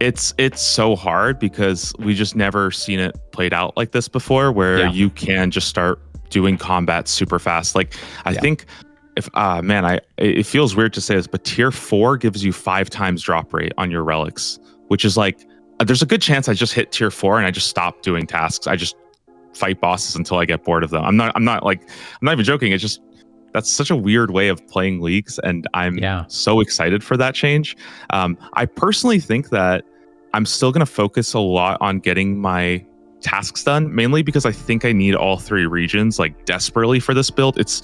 It's so hard because we just never seen it played out like this before, where you can just start doing combat super fast. Like I think if it feels weird to say this, but tier 4 gives you 5 times drop rate on your relics, which is like there's a good chance I just hit tier 4 and I just stop doing tasks. I just fight bosses until I get bored of them. I'm not even joking. It's just that's such a weird way of playing leagues, and I'm so excited for that change. I personally think that I'm still going to focus a lot on getting my tasks done, mainly because I think I need all 3 regions like desperately for this build. It's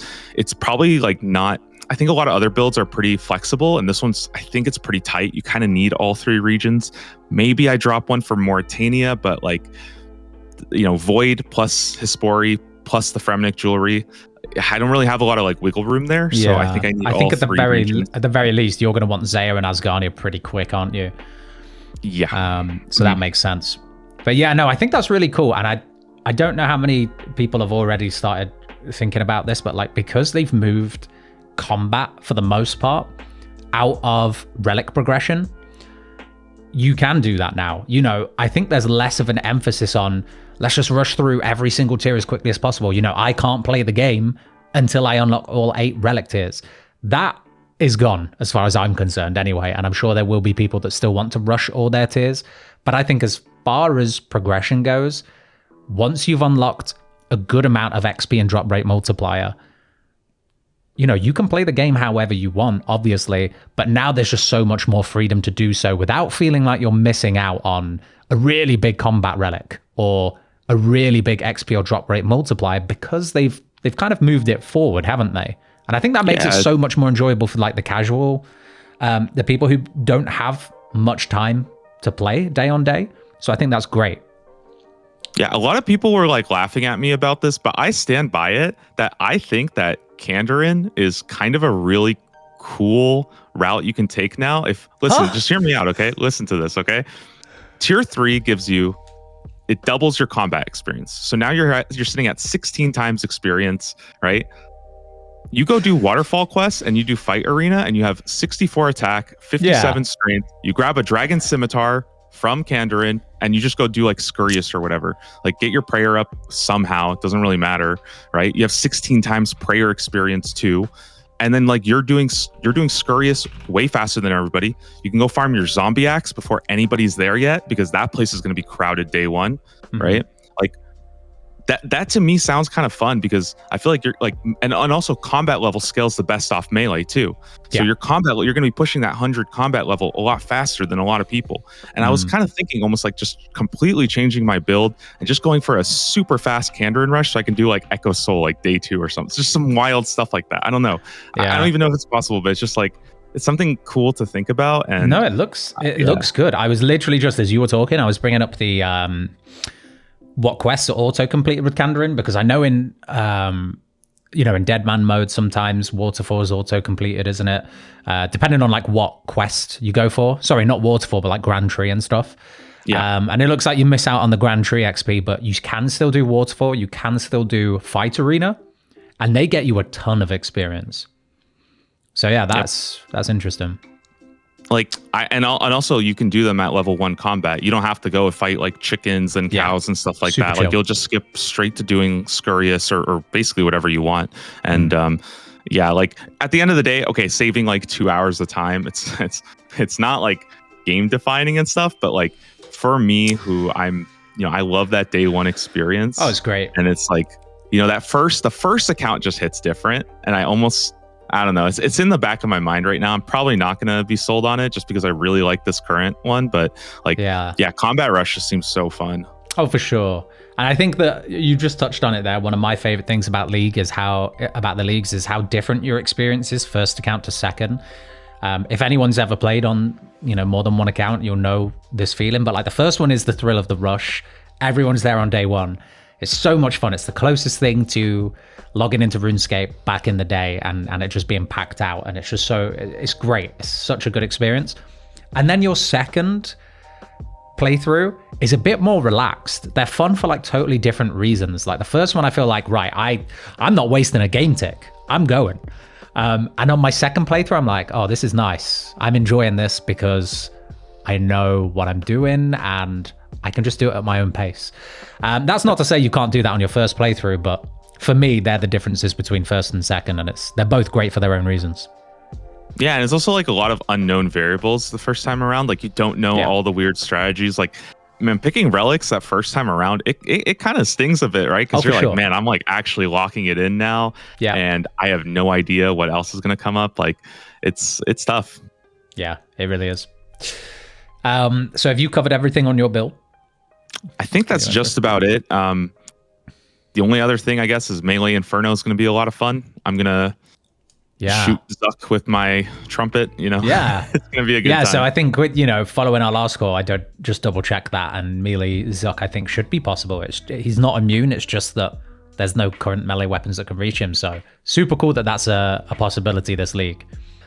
probably like not, I think a lot of other builds are pretty flexible, and this one's, I think it's pretty tight. You kind of need all 3 regions. Maybe I drop one for Mauritania, but like, you know, Void plus Hispori plus the Fremnik jewelry, I don't really have a lot of like wiggle room there. So I think I need all 3 regions. At the very least, you're going to want Zaya and Asgarnia pretty quick, aren't you? Yeah. So that makes sense. But yeah, no, I think that's really cool. And I don't know how many people have already started thinking about this, but like because they've moved combat for the most part out of relic progression, you can do that now. You know, I think there's less of an emphasis on let's just rush through every single tier as quickly as possible. You know, I can't play the game until I unlock all 8 relic tiers. That is gone as far as I'm concerned anyway. And I'm sure there will be people that still want to rush all their tiers. But I think as far as progression goes, once you've unlocked a good amount of XP and drop rate multiplier, you know, you can play the game however you want, obviously, but now there's just so much more freedom to do so without feeling like you're missing out on a really big combat relic or a really big XP or drop rate multiplier, because they've kind of moved it forward, haven't they? And I think that makes it so much more enjoyable for like the casual, the people who don't have much time to play day on day. So I think that's great. Yeah, a lot of people were like laughing at me about this, but I stand by it that I think that Kandarin is kind of a really cool route you can take now. Just hear me out, okay? Listen to this, okay? Tier 3 gives you, it doubles your combat experience. So now you're sitting at 16 times experience, right? You go do waterfall quests and you do fight arena and you have 64 attack, 57 strength. You grab a dragon scimitar from Kandarin and you just go do like Scurious or whatever. Like get your prayer up somehow. It doesn't really matter, right? You have 16 times prayer experience too. And then like you're doing Scurious way faster than everybody. You can go farm your zombie axe before anybody's there yet, because that place is going to be crowded day one, right? Like that to me sounds kind of fun, because I feel like you're like, and also combat level scales the best off melee too. So your combat, you're going to be pushing that 100 combat level a lot faster than a lot of people. And I was kind of thinking almost like just completely changing my build and just going for a super fast Kandarin rush so I can do like Echo Soul like day 2 or something. It's just some wild stuff like that. I don't know. I don't even know if it's possible, but it's just like, it's something cool to think about. And no, it looks good. I was literally just, as you were talking, I was bringing up the what quests are auto completed with Kandarin, because I know in in Deadman mode sometimes Waterfall is auto completed, isn't it? Depending on like what quest you go for. Sorry, not Waterfall, but like Grand Tree and stuff. Yeah. And it looks like you miss out on the Grand Tree XP, but you can still do Waterfall. You can still do Fight Arena, and they get you a ton of experience. So yeah, that's interesting. Like and also you can do them at level 1 combat. You don't have to go and fight like chickens and cows and stuff like Super that. chill. Like you'll just skip straight to doing Scurious or basically whatever you want. And yeah, like at the end of the day, okay, saving like 2 hours of time, it's not like game defining and stuff, but like for me, who I'm, I love that day 1 experience. Oh, it's great. And it's like, the first account just hits different, and I don't know. It's in the back of my mind right now. I'm probably not going to be sold on it just because I really like this current one. But like, yeah, Combat Rush just seems so fun. Oh, for sure. And I think that you just touched on it there. One of my favorite things about the leagues is how different your experience is first account to second. If anyone's ever played on, more than one account, you'll know this feeling. But like the first one is the thrill of the rush. Everyone's there on day 1. It's so much fun. It's the closest thing to logging into RuneScape back in the day and it just being packed out. And it's just it's great. It's such a good experience. And then your second playthrough is a bit more relaxed. They're fun for like totally different reasons. Like the first one, I feel like, right, I'm not wasting a game tick. I'm going. And on my second playthrough, I'm like, oh, this is nice. I'm enjoying this because I know what I'm doing and I can just do it at my own pace. That's not to say you can't do that on your first playthrough, but for me, they're the differences between first and second, and they're both great for their own reasons. Yeah, and it's also like a lot of unknown variables the first time around. Like you don't know all the weird strategies. Like, man, picking relics that first time around, it kind of stings a bit, right? Because you're like, man, I'm like actually locking it in now, and I have no idea what else is going to come up. Like, it's tough. Yeah, it really is. So have you covered everything on your build? I think that's just about it. The only other thing, I guess, is Melee Inferno is going to be a lot of fun. I'm going to shoot Zuck with my trumpet, Yeah. It's going to be a good time. Yeah, so I think, with, following our last call, I did just double check that, and Melee Zuck, I think, should be possible. He's not immune, it's just that there's no current melee weapons that can reach him, so super cool that that's a possibility this league.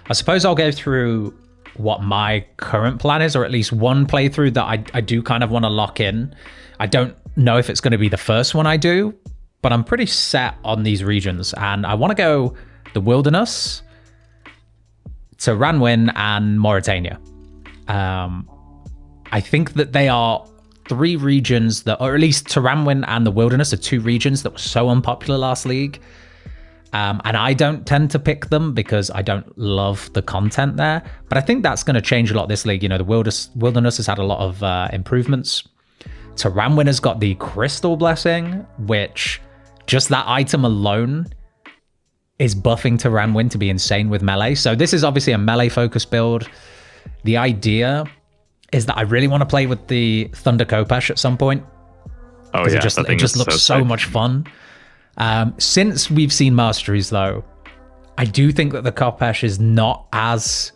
I suppose I'll go through what my current plan is, or at least one playthrough that I do kind of want to lock in. I don't know if it's going to be the first one I do, but I'm pretty set on these regions, and I want to go the Wilderness to Ranwin and Mauritania. I think that they are 3 regions that, or at least Taranwin and the Wilderness are 2 regions that were so unpopular last league. And I don't tend to pick them because I don't love the content there. But I think that's going to change a lot this league. The Wilderness has had a lot of improvements. Taranwin has got the Crystal Blessing, which just that item alone is buffing Taranwin to be insane with melee. So this is obviously a melee-focused build. The idea is that I really want to play with the Thunder Kopesh at some point. Oh yeah, it just looks so much fun. Since we've seen Masteries, though, I do think that the Kopesh is not as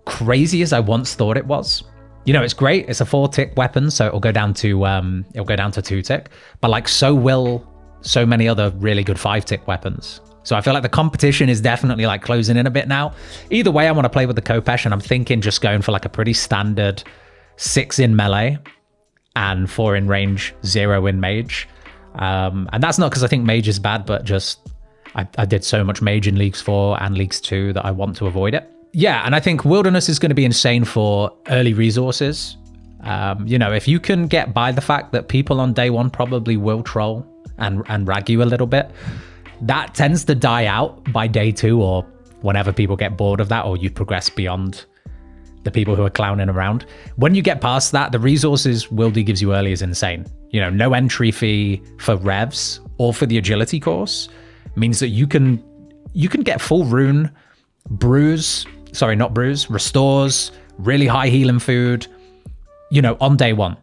crazy as I once thought it was. It's great. It's a 4-tick weapon, so it'll go down to 2-tick. But like, so will so many other really good 5-tick weapons. So I feel like the competition is definitely like closing in a bit now. Either way, I want to play with the Kopesh, and I'm thinking just going for like a pretty standard 6 in melee and 4 in range, 0 in mage. And that's not because I think mage is bad, but just I did so much mage in Leagues 4 and Leagues 2 that I want to avoid it. Yeah, and I think Wilderness is going to be insane for early resources. If you can get by the fact that people on day 1 probably will troll and rag you a little bit, that tends to die out by day 2 or whenever people get bored of that, or you progress beyond the people who are clowning around. When you get past that, the resources Wildy gives you early is insane. No entry fee for revs or for the agility course means that you can get full rune, restores, really high healing food, on day 1.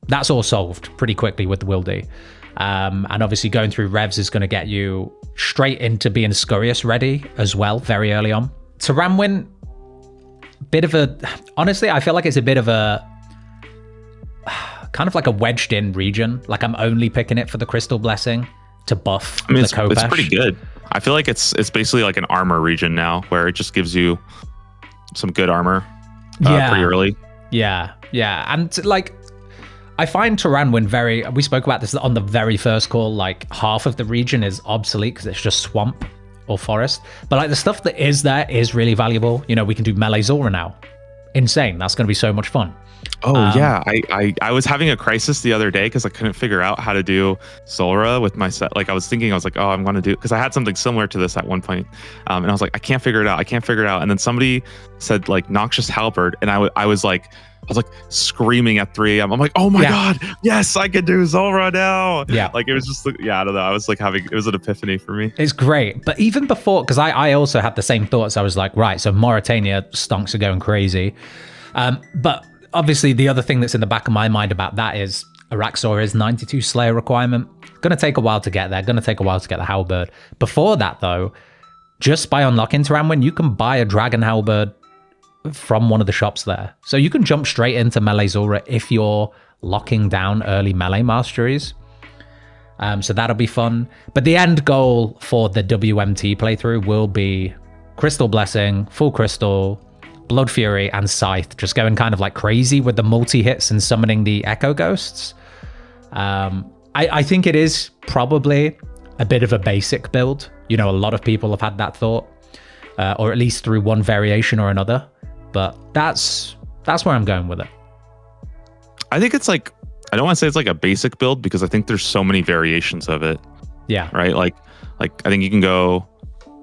That's all solved pretty quickly with the Wildy. And obviously going through revs is going to get you straight into being Scurious ready as well, very early on. Taranwin, honestly, I feel like it's a bit of a, kind of like a wedged in region. Like I'm only picking it for the Crystal Blessing to buff the Kopesh. It's pretty good. I feel like it's basically like an armor region now, where it just gives you some good armor pretty early. Yeah. And like, I find Turanwin we spoke about this on the very first call, like half of the region is obsolete because it's just swamp or forest. But like the stuff that is there is really valuable. You know, we can do melee Zora now. Insane. That's going to be so much fun. Oh yeah, I was having a crisis the other day because I couldn't figure out how to do Zora with my set. Like I was like, oh, I'm going to do, because I had something similar to this at one point, and I was like, I can't figure it out. And then somebody said like Noxious Halberd, and I was like screaming at 3 a.m. I'm like, oh my god, yes, I can do Zora now. Yeah, like it was just I don't know. I was like it was an epiphany for me. It's great, but even before, because I also had the same thoughts. I was like, right, so Mauritania stonks are going crazy, but obviously, the other thing that's in the back of my mind about that is Araxor is 92 Slayer requirement. Going to take a while to get there. Going to take a while to get the Halberd. Before that, though, just by unlocking Turanwin, you can buy a Dragon Halberd from one of the shops there. So you can jump straight into Melee Zora if you're locking down early Melee masteries. So that'll be fun. But the end goal for the WMT playthrough will be Crystal Blessing, Full Crystal, Blood Fury, and Scythe, just going kind of like crazy with the multi-hits and summoning the Echo Ghosts. I think it is probably a bit of a basic build. You know, a lot of people have had that thought, or at least through one variation or another. But that's where I'm going with it. I think it's like, I don't want to say it's like a basic build because I think there's so many variations of it. Yeah. Right? Like I think you can go,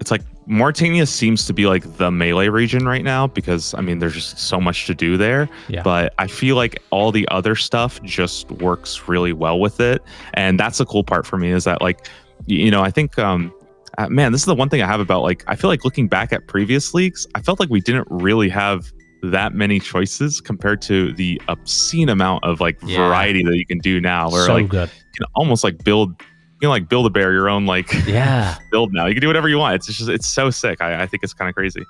it's like Mauritania seems to be like the melee region right now because I mean there's just so much to do there. Yeah. But I feel like all the other stuff just works really well with it, and that's the cool part for me is that like, you know, I think man, this is the one thing I have about like, I feel like looking back at previous leagues, I felt like we didn't really have that many choices compared to the obscene amount of like variety that you can do now, where so like good. You can almost like build a bear your own like build now. You can do whatever you want. It's just, it's so sick. I think it's kind of crazy.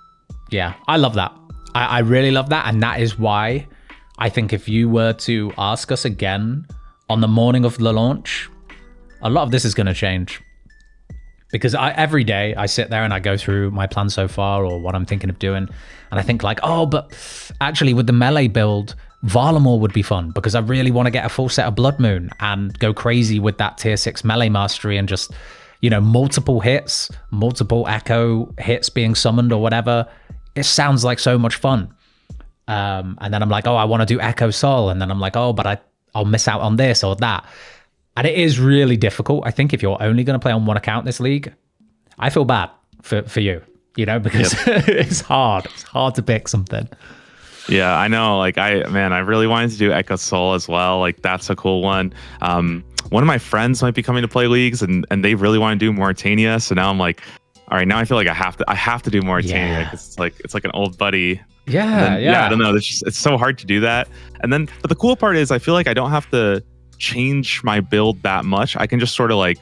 Yeah, I love that. I really love that. And that is why I think if you were to ask us again on the morning of the launch, a lot of this is going to change. Because every day I sit there and I go through my plan so far or what I'm thinking of doing. And I think like, oh, but actually with the melee build, Varlamore would be fun because I really want to get a full set of Blood Moon and go crazy with that tier 6 melee mastery and just, you know, multiple hits, multiple echo hits being summoned or whatever. It sounds like so much fun. And then I'm like, oh, I want to do Echo Soul. And then I'm like, oh, but I'll miss out on this or that. And it is really difficult. I think if you're only going to play on one account this league, I feel bad for you, you know, because it's hard. It's hard to pick something. Yeah, I know. Like I really wanted to do Echo Soul as well. Like that's a cool one. One of my friends might be coming to play leagues and they really want to do Mauritania. So now I'm like, all right, now I feel like I have to do Mauritania because it's like an old buddy. Yeah. I don't know. It's so hard to do that. And then, but the cool part is I feel like I don't have to change my build that much. I can just sort of like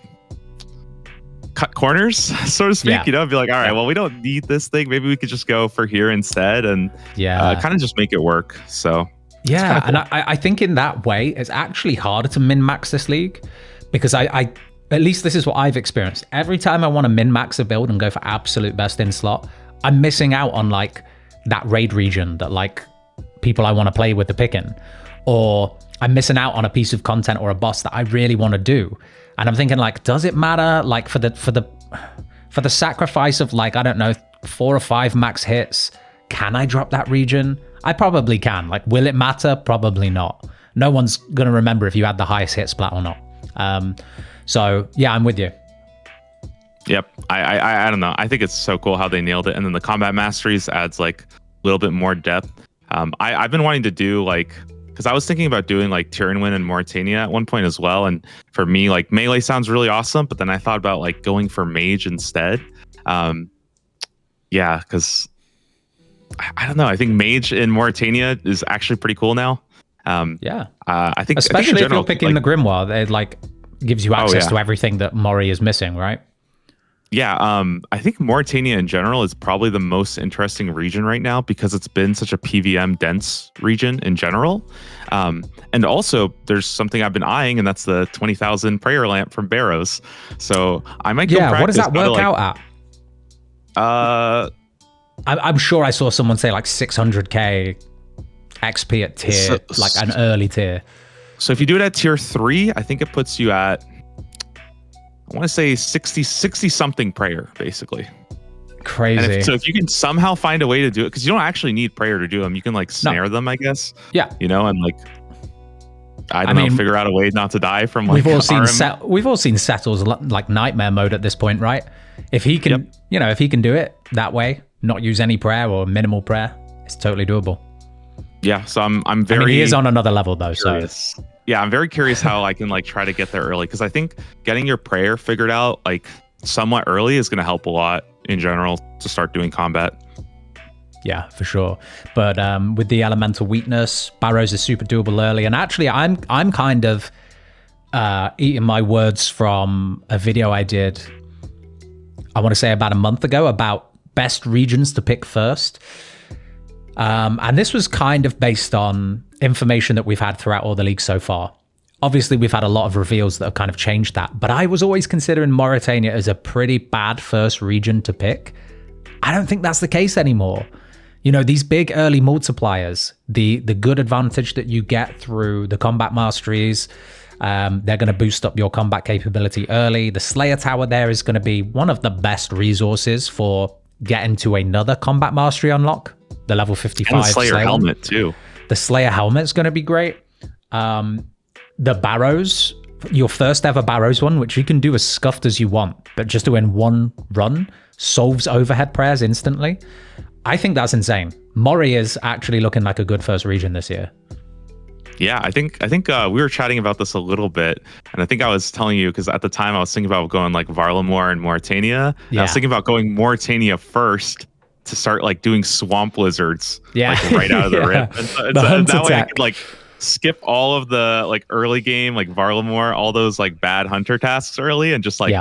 cut corners, so to speak, you know, be like, all right, well, we don't need this thing. Maybe we could just go for here instead and kind of just make it work. So yeah, cool. And I think in that way, it's actually harder to min-max this league because I at least this is what I've experienced. Every time I want to min-max a build and go for absolute best in slot, I'm missing out on like that raid region that like people I want to play with the picking, or I'm missing out on a piece of content or a boss that I really want to do. And I'm thinking like, does it matter? Like for the sacrifice of like, I don't know, 4 or 5 max hits, can I drop that region? I probably can. Like, will it matter? Probably not. No one's going to remember if you had the highest hit splat or not. So yeah, I'm with you. Yep. I don't know. I think it's so cool how they nailed it. And then the combat masteries adds like a little bit more depth. I've been wanting to do like, because I was thinking about doing like Turanwin and Mauritania at one point as well. And for me, like melee sounds really awesome, but then I thought about like going for mage instead. Because I don't know. I think mage in Mauritania is actually pretty cool now. I think especially if you're picking the Grimoire, it like gives you access to everything that Mori is missing, right? Yeah, I think Mauritania in general is probably the most interesting region right now because it's been such a PVM dense region in general. And also there's something I've been eyeing, and that's the 20,000 prayer lamp from Barrows. So I might go practice. What does that work out at? I'm sure I saw someone say like 600k XP at tier, like an early tier. So if you do it at tier 3, I think it puts you at, I want to say 60 something prayer, basically. Crazy. And if you can somehow find a way to do it, because you don't actually need prayer to do them, you can like snare them, I guess. Yeah. You know, and like I don't know, figure out a way not to die from like. We've all seen Settle's like nightmare mode at this point, right? If he can, if he can do it that way, not use any prayer or minimal prayer, it's totally doable. Yeah. So I'm very. He is on another level though. Curious. So yeah, I'm very curious how I can like try to get there early, because I think getting your prayer figured out like somewhat early is going to help a lot in general to start doing combat. Yeah, for sure. But with the elemental weakness, Barrows is super doable early. And actually, I'm kind of eating my words from a video I did, I want to say about a month ago, about best regions to pick first. And this was kind of based on information that we've had throughout all the leagues so far. Obviously, we've had a lot of reveals that have kind of changed that. But I was always considering Mauritania as a pretty bad first region to pick. I don't think that's the case anymore. You know, these big early multipliers, the good advantage that you get through the combat masteries, they're going to boost up your combat capability early. The Slayer Tower there is going to be one of the best resources for getting to another combat mastery unlock, the level 55. And the Slayer helmet too. The Slayer helmet's going to be great. The Barrows, your first ever Barrows one, which you can do as scuffed as you want, but just doing one run solves overhead prayers instantly. I think that's insane. Mori is actually looking like a good first region this year. Yeah, I think we were chatting about this a little bit, and I think I was telling you, because at the time I was thinking about going like Varlamore and Mauritania. Yeah. I was thinking about going Mauritania first to start like doing swamp lizards, like right out of the rip. And so that way I could like skip all of the like early game, like Varlamore, all those like bad hunter tasks early, and just like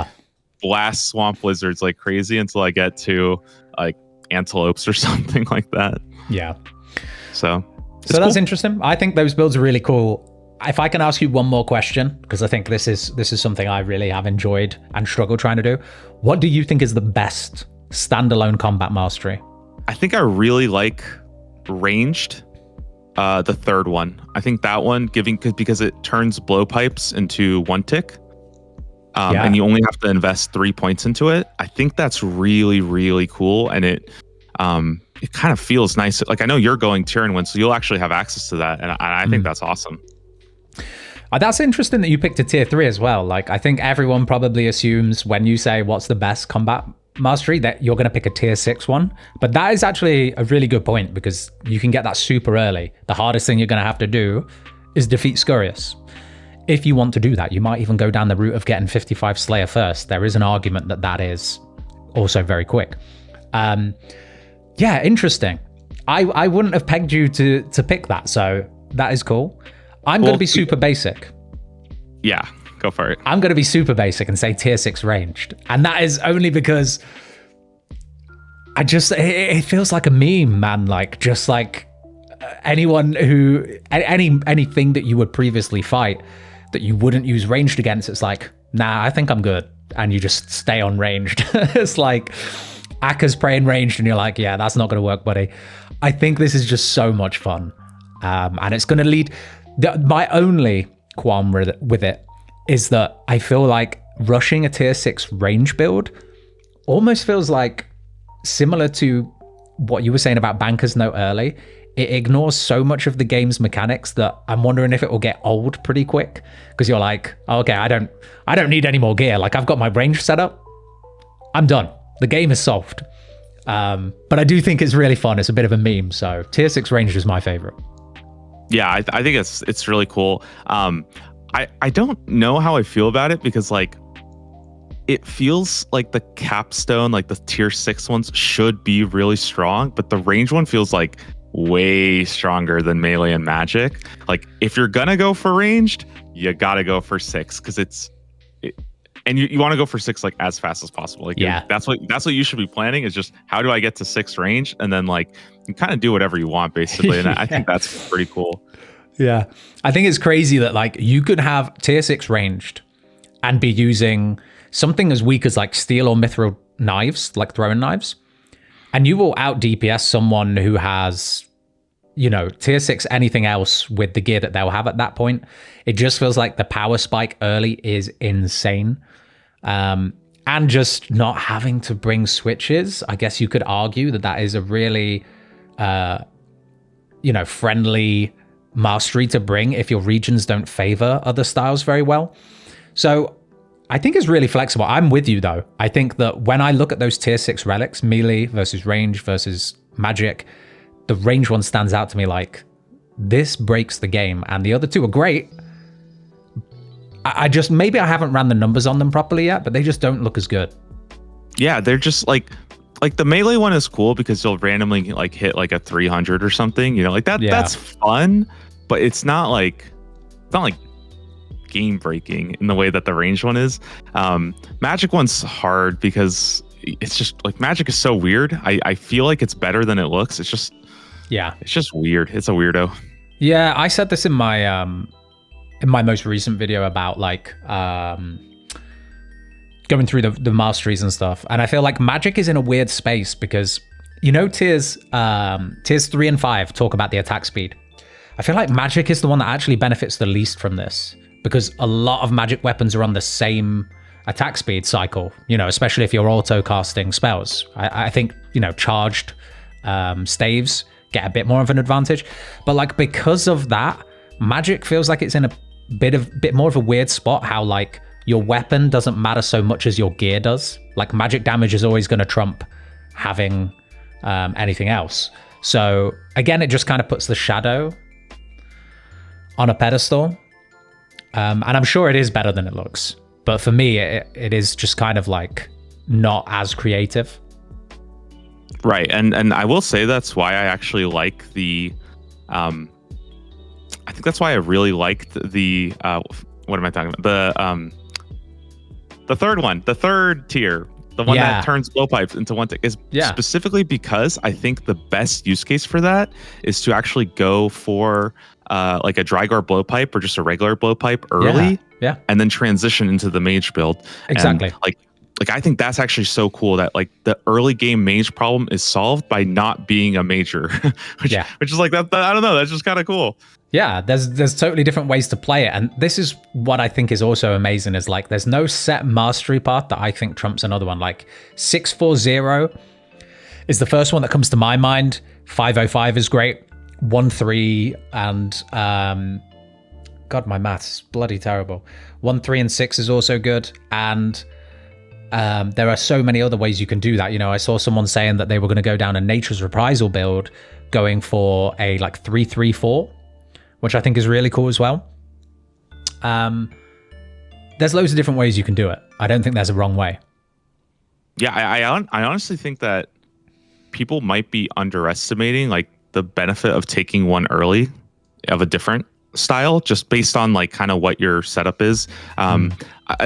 blast swamp lizards like crazy until I get to like antelopes or something like that. Yeah. So that's interesting. I think those builds are really cool. If I can ask you one more question, because I think this is something I really have enjoyed and struggled trying to do. What do you think is the best standalone combat mastery? I think I really like ranged, the third one. I think that one because it turns blowpipes into one tick. And you only have to invest 3 points into it. I think that's really, really cool. And it kind of feels nice. Like, I know you're going Tyranwin, so you'll actually have access to that. And I think that's awesome. That's interesting that you picked a tier 3 as well. Like, I think everyone probably assumes when you say what's the best combat mastery that you're going to pick a tier 6 one. But that is actually a really good point, because you can get that super early. The hardest thing you're going to have to do is defeat Scurious. If you want to do that, you might even go down the route of getting 55 Slayer first. There is an argument that is also very quick. Yeah, interesting. I wouldn't have pegged you to pick that, so that is cool. I'm going to be super basic. Yeah, go for it. I'm going to be super basic and say tier 6 ranged. And that is only because it feels like a meme, man. Like, just like anyone who, anything that you would previously fight that you wouldn't use ranged against, it's like, nah, I think I'm good. And you just stay on ranged. It's like Akka's praying ranged and you're like, yeah, that's not going to work, buddy. I think this is just so much fun. And it's going to lead... my only qualm with it is that I feel like rushing a tier 6 range build almost feels like similar to what you were saying about Banker's Note early. It ignores so much of the game's mechanics that I'm wondering if it will get old pretty quick, because you're like, oh, okay, I don't need any more gear. Like, I've got my range set up. I'm done. The game is solved. But I do think it's really fun. It's a bit of a meme. So tier 6 range is my favorite. Yeah, I think it's really cool. I don't know how I feel about it, because like it feels like the capstone, like the tier 6 ones should be really strong, but the range one feels like way stronger than melee and magic. Like, if you're gonna go for ranged, you gotta go for 6, because and you want to go for 6 like as fast as possible. Like, yeah, that's what you should be planning, is just how do I get to 6 range, and then like you kind of do whatever you want basically. And I think that's pretty cool. Yeah, I think it's crazy that like you could have tier 6 ranged and be using something as weak as like steel or mithril knives, like throwing knives, and you will out DPS someone who has tier 6 anything else with the gear that they'll have at that point, it just feels like the power spike early is insane. And just not having to bring switches, I guess you could argue that is a really, friendly mastery to bring if your regions don't favor other styles very well. So I think it's really flexible. I'm with you, though. I think that when I look at those tier 6 relics, melee versus range versus magic, the range one stands out to me like, this breaks the game. And the other two are great. Maybe I haven't ran the numbers on them properly yet, but they just don't look as good. Yeah, they're just like the melee one is cool because you'll randomly like hit like a 300 or something, like that. Yeah. That's fun, but it's not like game breaking in the way that the range one is. Magic one's hard because it's just like magic is so weird. I feel like it's better than it looks. It's just weird. It's a weirdo. Yeah, I said this in my most recent video about like going through the masteries and stuff, and I feel like magic is in a weird space because tiers 3 and 5 talk about the attack speed. I feel like magic is the one that actually benefits the least from this because a lot of magic weapons are on the same attack speed cycle, especially if you're auto casting spells. I think charged staves get a bit more of an advantage, but like because of that, magic feels like it's in a bit more of a weird spot, how like your weapon doesn't matter so much as your gear does. Like magic damage is always going to trump having anything else. So again, it just kind of puts the shadow on a pedestal. And I'm sure it is better than it looks. But for me, it is just kind of like not as creative. Right. And I will say that's why I actually like the... I think that's why I really liked the... what am I talking about? The third one. The third tier. The one that turns blowpipes into one tick is specifically because I think the best use case for that is to actually go for like a Drygor blowpipe or just a regular blowpipe early, and then transition into the mage build. Exactly. And like I think that's actually so cool that like the early game mage problem is solved by not being a major, which is like that. I don't know. That's just kind of cool. Yeah, there's totally different ways to play it. And this is what I think is also amazing is like there's no set mastery path that I think trumps another one. Like 640 is the first one that comes to my mind. 505 is great. 1-3 and God, my maths is bloody terrible. 1-3 and 6 is also good. And there are so many other ways you can do that. I saw someone saying that they were going to go down a Nature's Reprisal build going for a like 3-3-4. Which I think is really cool as well. There's loads of different ways you can do it. I don't think there's a wrong way. Yeah, I honestly think that people might be underestimating like the benefit of taking one early of a different style, just based on like kind of what your setup is. I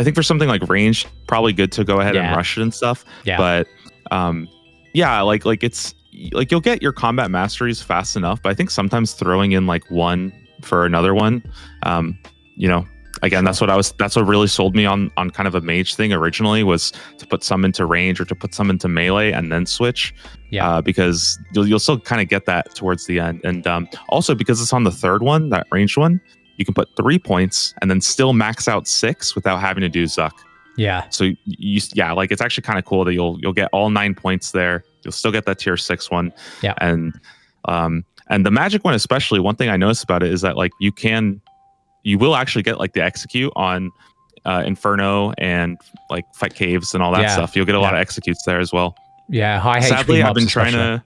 think for something like range, probably good to go ahead and rush it and stuff. Yeah. But like it's like you'll get your combat masteries fast enough, but I think sometimes throwing in like one for another one, again, that's what really sold me on kind of a mage thing originally, was to put some into range or to put some into melee and then switch. Because you'll still kind of get that towards the end. And also because it's on the third one, that ranged one, you can put 3 points and then still max out 6 without having to do Zuck. Yeah. So like it's actually kind of cool that you'll get all 9 points there. You'll still get that tier 6 one. Yeah. And the magic one, especially, one thing I noticed about it is that like you will actually get like the execute on Inferno and like fight caves and all that stuff. You'll get a lot of executes there as well. Yeah, high HP. Sadly, I've been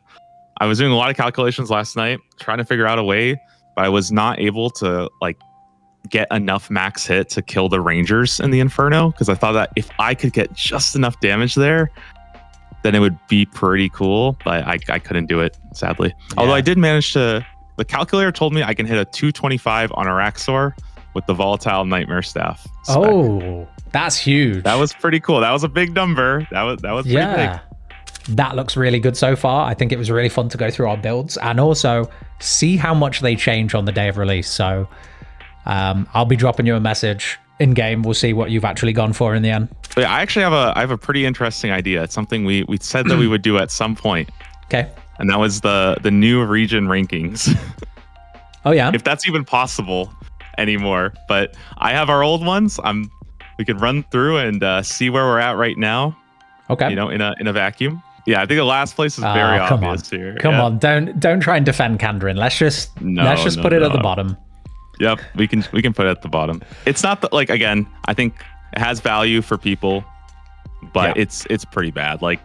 I was doing a lot of calculations last night, trying to figure out a way, but I was not able to like get enough max hit to kill the Rangers in the Inferno, because I thought that if I could get just enough damage there, then it would be pretty cool, but I couldn't do it, sadly. Although I did manage to... The calculator told me I can hit a 225 on Araxor with the Volatile Nightmare Staff spec. Oh, that's huge. That was pretty cool. That was a big number. That was pretty big. That looks really good so far. I think it was really fun to go through our builds and also see how much they change on the day of release. So I'll be dropping you a message in game. We'll see what you've actually gone for in the end. But I actually have a pretty interesting idea. It's something we said that we would do at some point. Okay. and that was the new region rankings. Oh yeah, if that's even possible anymore. But I have our old ones. We can run through and see where we're at right now. Okay. You know, in a vacuum. Yeah, I think the last place is very obvious here. Come on, don't try and defend Kandarin. Let's just put it at the bottom. Yep, we can put it at the bottom. It's not like, again, I think it has value for people, but it's pretty bad. Like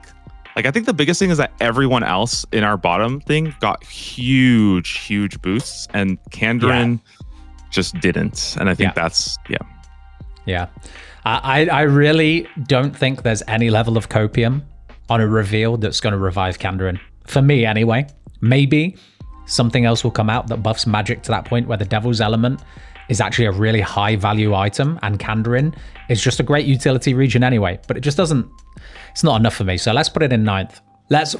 I think the biggest thing is that everyone else in our bottom thing got huge boosts, and Kandarin just didn't. And I think that's Yeah. I really don't think there's any level of copium on a reveal that's going to revive Kandarin. For me, anyway. Maybe something else will come out that buffs magic to that point where the Devil's Element is actually a really high value item, and Kandarin is just a great utility region anyway. But it just doesn't... It's not enough for me. So let's put it in 9th.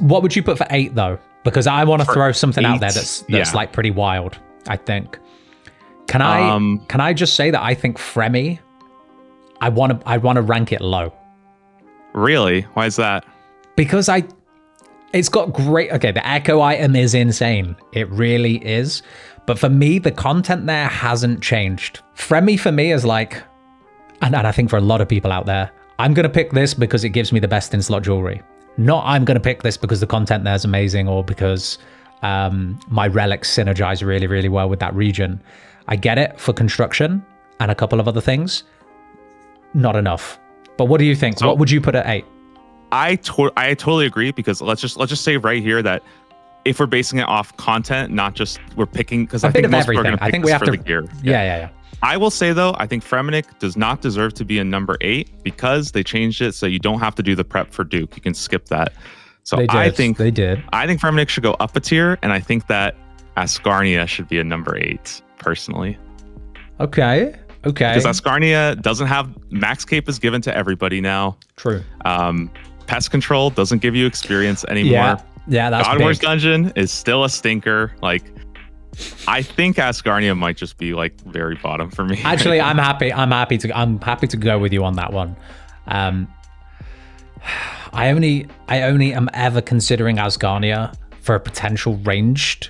What would you put for 8th, though? Because I want to throw something out there that's like pretty wild, I think. Can I just say that I think Fremy... I want to rank it low. Really? Why is that? Because it's got great... Okay, the Echo item is insane. It really is. But for me, the content there hasn't changed. Fremy for me is like... And I think for a lot of people out there, I'm going to pick this because it gives me the best in-slot jewelry. Not I'm going to pick this because the content there is amazing or because my relics synergize really, really well with that region. I get it for construction and a couple of other things. Not enough. But what do you think? So, what would you put at 8? I totally agree, because let's just say right here that if we're basing it off content, not just we're picking, because I think most people are going to pick this for the gear. Yeah. I will say though, I think Fremenic does not deserve to be in number 8 because they changed it so you don't have to do the prep for Duke. You can skip that. So I think they did. I think Fremenic should go up a tier, and I think that Ascarnia should be a number 8 personally. Okay. Because Ascarnia doesn't have max cape is given to everybody now. True. Pest control doesn't give you experience anymore. Yeah, that's God big. Wars Dungeon is still a stinker. Like, I think Ascarnia might just be like very bottom for me. Actually, I'm happy to go with you on that one. I only am ever considering Asgarnia for a potential ranged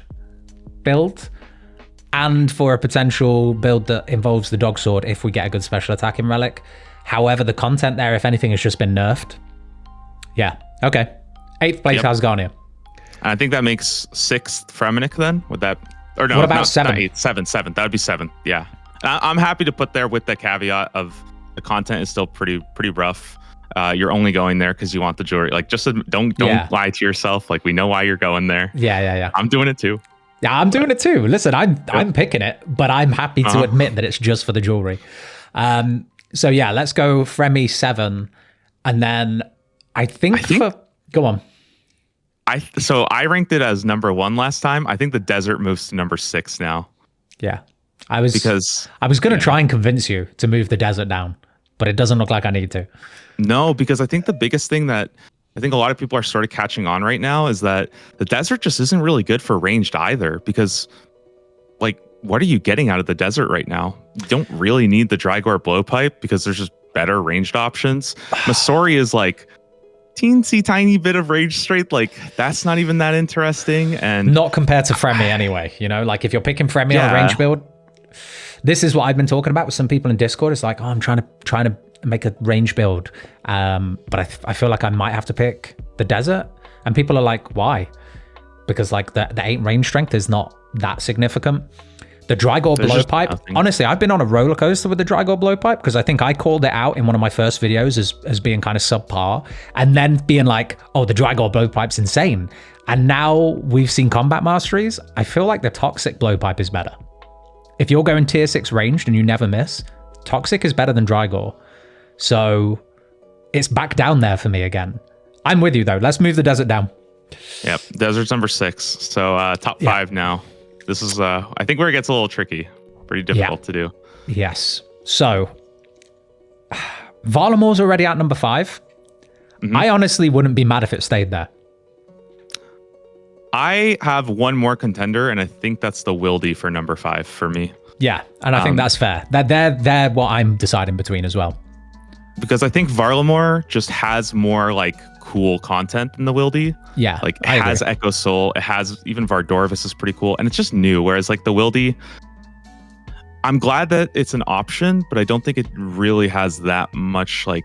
build, and for a potential build that involves the dog sword if we get a good special attack in Relic. However, the content there, if anything, has just been nerfed. Yeah. Okay. 8th place, Asgarnia. I think that makes 6th Fremenic then. Would that? Or no? What about 7? 8th, 7th. That would be 7th. Yeah. I'm happy to put there with the caveat of the content is still pretty rough. You're only going there because you want the jewelry. Like, just don't lie to yourself. Like, we know why you're going there. Yeah. I'm doing it too. Yeah, I'm doing it too. Listen, I'm picking it, but I'm happy to admit that it's just for the jewelry. So yeah, let's go Fremy 7, and then I think go on. So I ranked it as number 1 last time. I think the desert moves to number 6 now. Yeah, I was going to try and convince you to move the desert down, but it doesn't look like I need to. No, because I think the biggest thing that I think a lot of people are sort of catching on right now is that the desert just isn't really good for ranged either, because like, what are you getting out of the desert right now? You don't really need the Drygore blowpipe because there's just better ranged options. Masori is like teensy tiny bit of range strength. Like, that's not even that interesting. And not compared to Fremy anyway, you know, like if you're picking Fremy on a range build, this is what I've been talking about with some people in Discord. It's like, oh, I'm trying to make a range build, but I feel like I might have to pick the desert, and people are like, why? Because like the 8 range strength is not that significant. The Drygore blowpipe, honestly, I've been on a roller coaster with the Drygore blowpipe, because I think I called it out in one of my first videos as being kind of subpar, and then being like, oh, the Drygore blowpipe's insane. And now we've seen combat masteries. I feel like the toxic blowpipe is better. If you're going tier 6 ranged and you never miss, toxic is better than Drygore. So it's back down there for me again. I'm with you though. Let's move the desert down. Yep, desert's number 6. So top 5 now. This is I think where it gets a little tricky. Pretty difficult to do. Yes. So Varlamore's already at number 5. Mm-hmm. I honestly wouldn't be mad if it stayed there. I have one more contender, and I think that's the Wildy for number 5 for me. Yeah, and I think that's fair. They're what I'm deciding between as well. because I think Varlamore just has more like cool content than the Wildy. Yeah, like it has Echo Soul, it has even Vardorvis is pretty cool, and it's just new. Whereas like the Wildy, I'm glad that it's an option, but I don't think it really has that much like.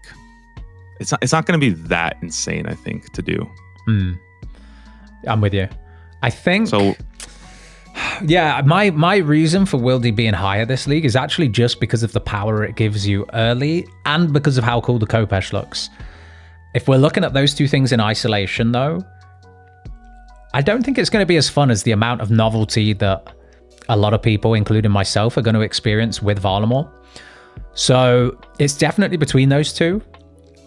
It's not going to be that insane, I think, to do. I'm with you. I think so. Yeah, my reason for Wildy being higher this league is actually just because of the power it gives you early and because of how cool the Khopesh looks. If we're looking at those two things in isolation, though, I don't think it's going to be as fun as the amount of novelty that a lot of people, including myself, are going to experience with Varlamore. So it's definitely between those two.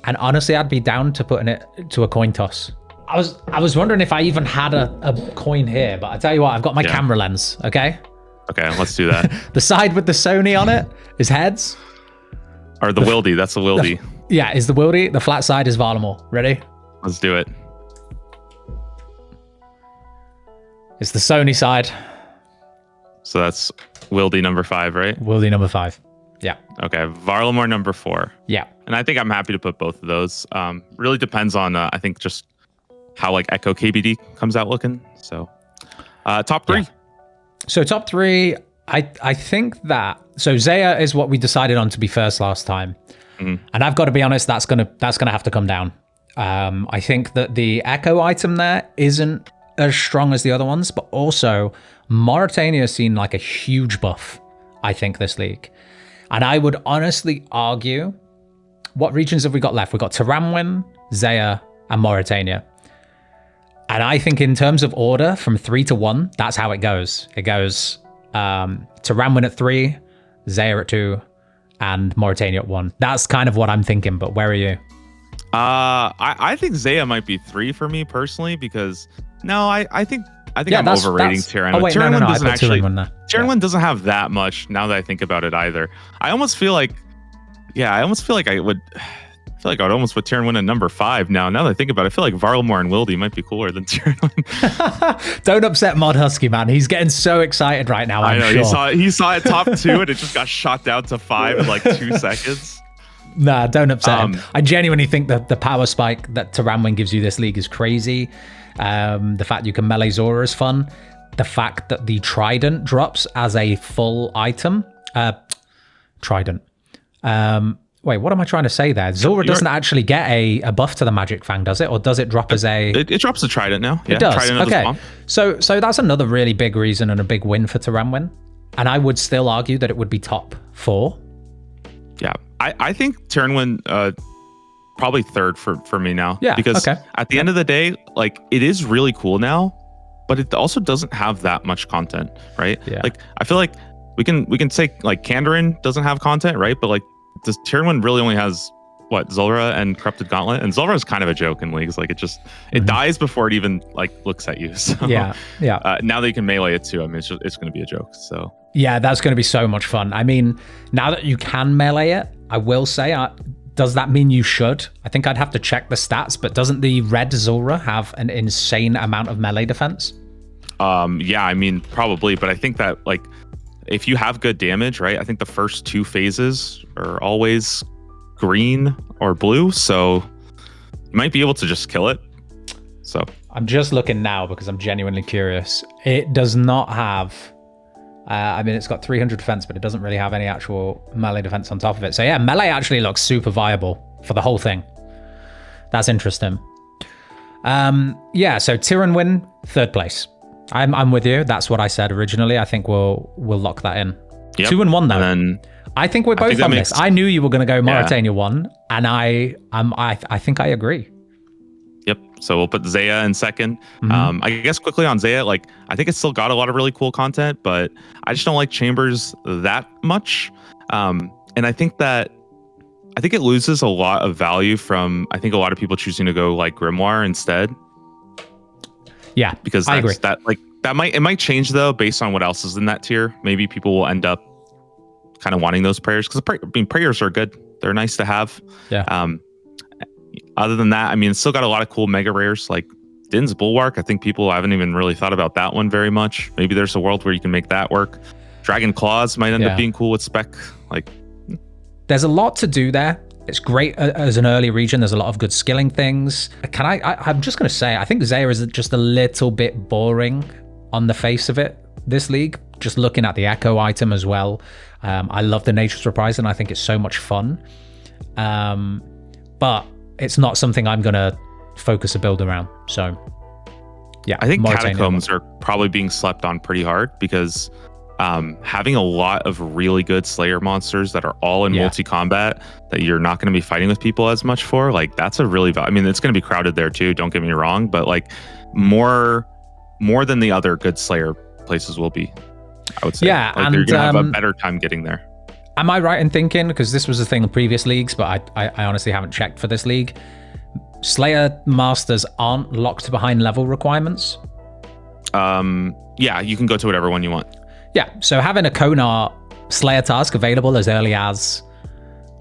And honestly, I'd be down to putting it to a coin toss. I was wondering if I even had a coin here, but I tell you what, I've got my camera lens, okay? Okay, let's do that. The side with the Sony on it is heads. Or the Wildy, that's the Wildy. Yeah, is the Wildy. The flat side is Varlamore. Ready? Let's do it. It's the Sony side. So that's Wildy number 5, right? Wildy number 5. Yeah. Okay, Varlamore number 4. Yeah. And I think I'm happy to put both of those. Really depends on, I think, just how like Echo KBD comes out looking. So top 3. Yeah. So top 3, I think that so Zaya is what we decided on to be first last time. And I've got to be honest, that's gonna have to come down. I think that the Echo item there isn't as strong as the other ones, but also Mauritania has seen like a huge buff, I think, this league. And I would honestly argue, what regions have we got left? We've got Taramwin, Zaya, and Mauritania. And I think in terms of order, from 3 to 1, that's how it goes. It goes Taramwin at 3, Zaya at 2, and Mauritania at 1. That's kind of what I'm thinking, but where are you? I think Zaya might be 3 for me personally, because I think I'm overrating Tyranwen. Oh wait, no, doesn't I put Tyranwen there. Tyranwen doesn't have that much now that I think about it either. I almost feel like I would almost put Tyranwen at number 5 now. Now that I think about it, I feel like Varlamore and Wildy might be cooler than Tyranwen. Don't upset Mod Husky, man. He's getting so excited right now. I know. Sure. He saw it top 2 and it just got shot down to 5 in like 2 seconds. Nah, don't upset him. I genuinely think that the power spike that Taramwin gives you this league is crazy. The fact you can melee Zora is fun. The fact that the Trident drops as a full item. Trident. Wait, what am I trying to say there? Zora doesn't actually get a buff to the Magic Fang, does it? Or does it drop as a... It drops the Trident now. Yeah, it does. Trident okay. So that's another really big reason and a big win for Taramwin. And I would still argue that it would be top 4. Yeah. I think Tyranwen probably 3rd for me now. Yeah. Because at the end of the day, like it is really cool now, but it also doesn't have that much content, right? Yeah. Like I feel like we can say like Kandarin doesn't have content, right? But like this Tyranwen really only has Zulrah and Corrupted Gauntlet, and Zulrah is kind of a joke in leagues. Like it dies before it even like looks at you. So yeah. Now that you can melee it too, I mean it's going to be a joke. So yeah, that's going to be so much fun. I mean, now that you can melee it, I will say, does that mean you should? I think I'd have to check the stats, but doesn't the red Zulrah have an insane amount of melee defense? Yeah, I mean probably, but I think that like if you have good damage, right? I think the first 2 phases are always green or blue, so you might be able to just kill it. So I'm just looking now because I'm genuinely curious. It does not have I mean, it's got 300 defense, but it doesn't really have any actual melee defense on top of it. So yeah, melee actually looks super viable for the whole thing. That's interesting. Yeah, so Tyranwen, 3rd place. I'm with you. That's what I said originally. I think we'll lock that in. Yep. 2 and 1 though. And then I think we're both on this. I knew you were going to go Mauritania 1, and I think I agree. Yep. So we'll put Zaya in 2nd. I guess quickly on Zaya, like I think it's still got a lot of really cool content, but I just don't like Chambers that much. And I think it loses a lot of value from I think a lot of people choosing to go like Grimoire instead. Yeah, because I agree. It might change though based on what else is in that tier. Maybe people will end up kind of wanting those prayers because prayers are good. They're nice to have. Yeah. Other than that, I mean, it's still got a lot of cool mega rares like Din's Bulwark. I think people haven't even really thought about that one very much. Maybe there's a world where you can make that work. Dragon Claws might end up being cool with spec. Like, there's a lot to do there. It's great as an early region. There's a lot of good skilling things. I'm just going to say, I think Zaya is just a little bit boring on the face of it, this league. Just looking at the Echo item as well. I love the Nature's Reprise, and I think it's so much fun. But it's not something I'm going to focus a build around. So, yeah. I think Catacombs are probably being slept on pretty hard because having a lot of really good Slayer monsters that are all in multi-combat that you're not going to be fighting with people as much for, like, that's a really... I mean, it's going to be crowded there too, don't get me wrong, but like more than the other good Slayer places will be, I would say. Yeah, like, and you're going to have a better time getting there. Am I right in thinking, because this was a thing in previous leagues, but I honestly haven't checked for this league, Slayer masters aren't locked behind level requirements? Yeah, you can go to whatever one you want. Yeah, so having a Konar Slayer task available as early as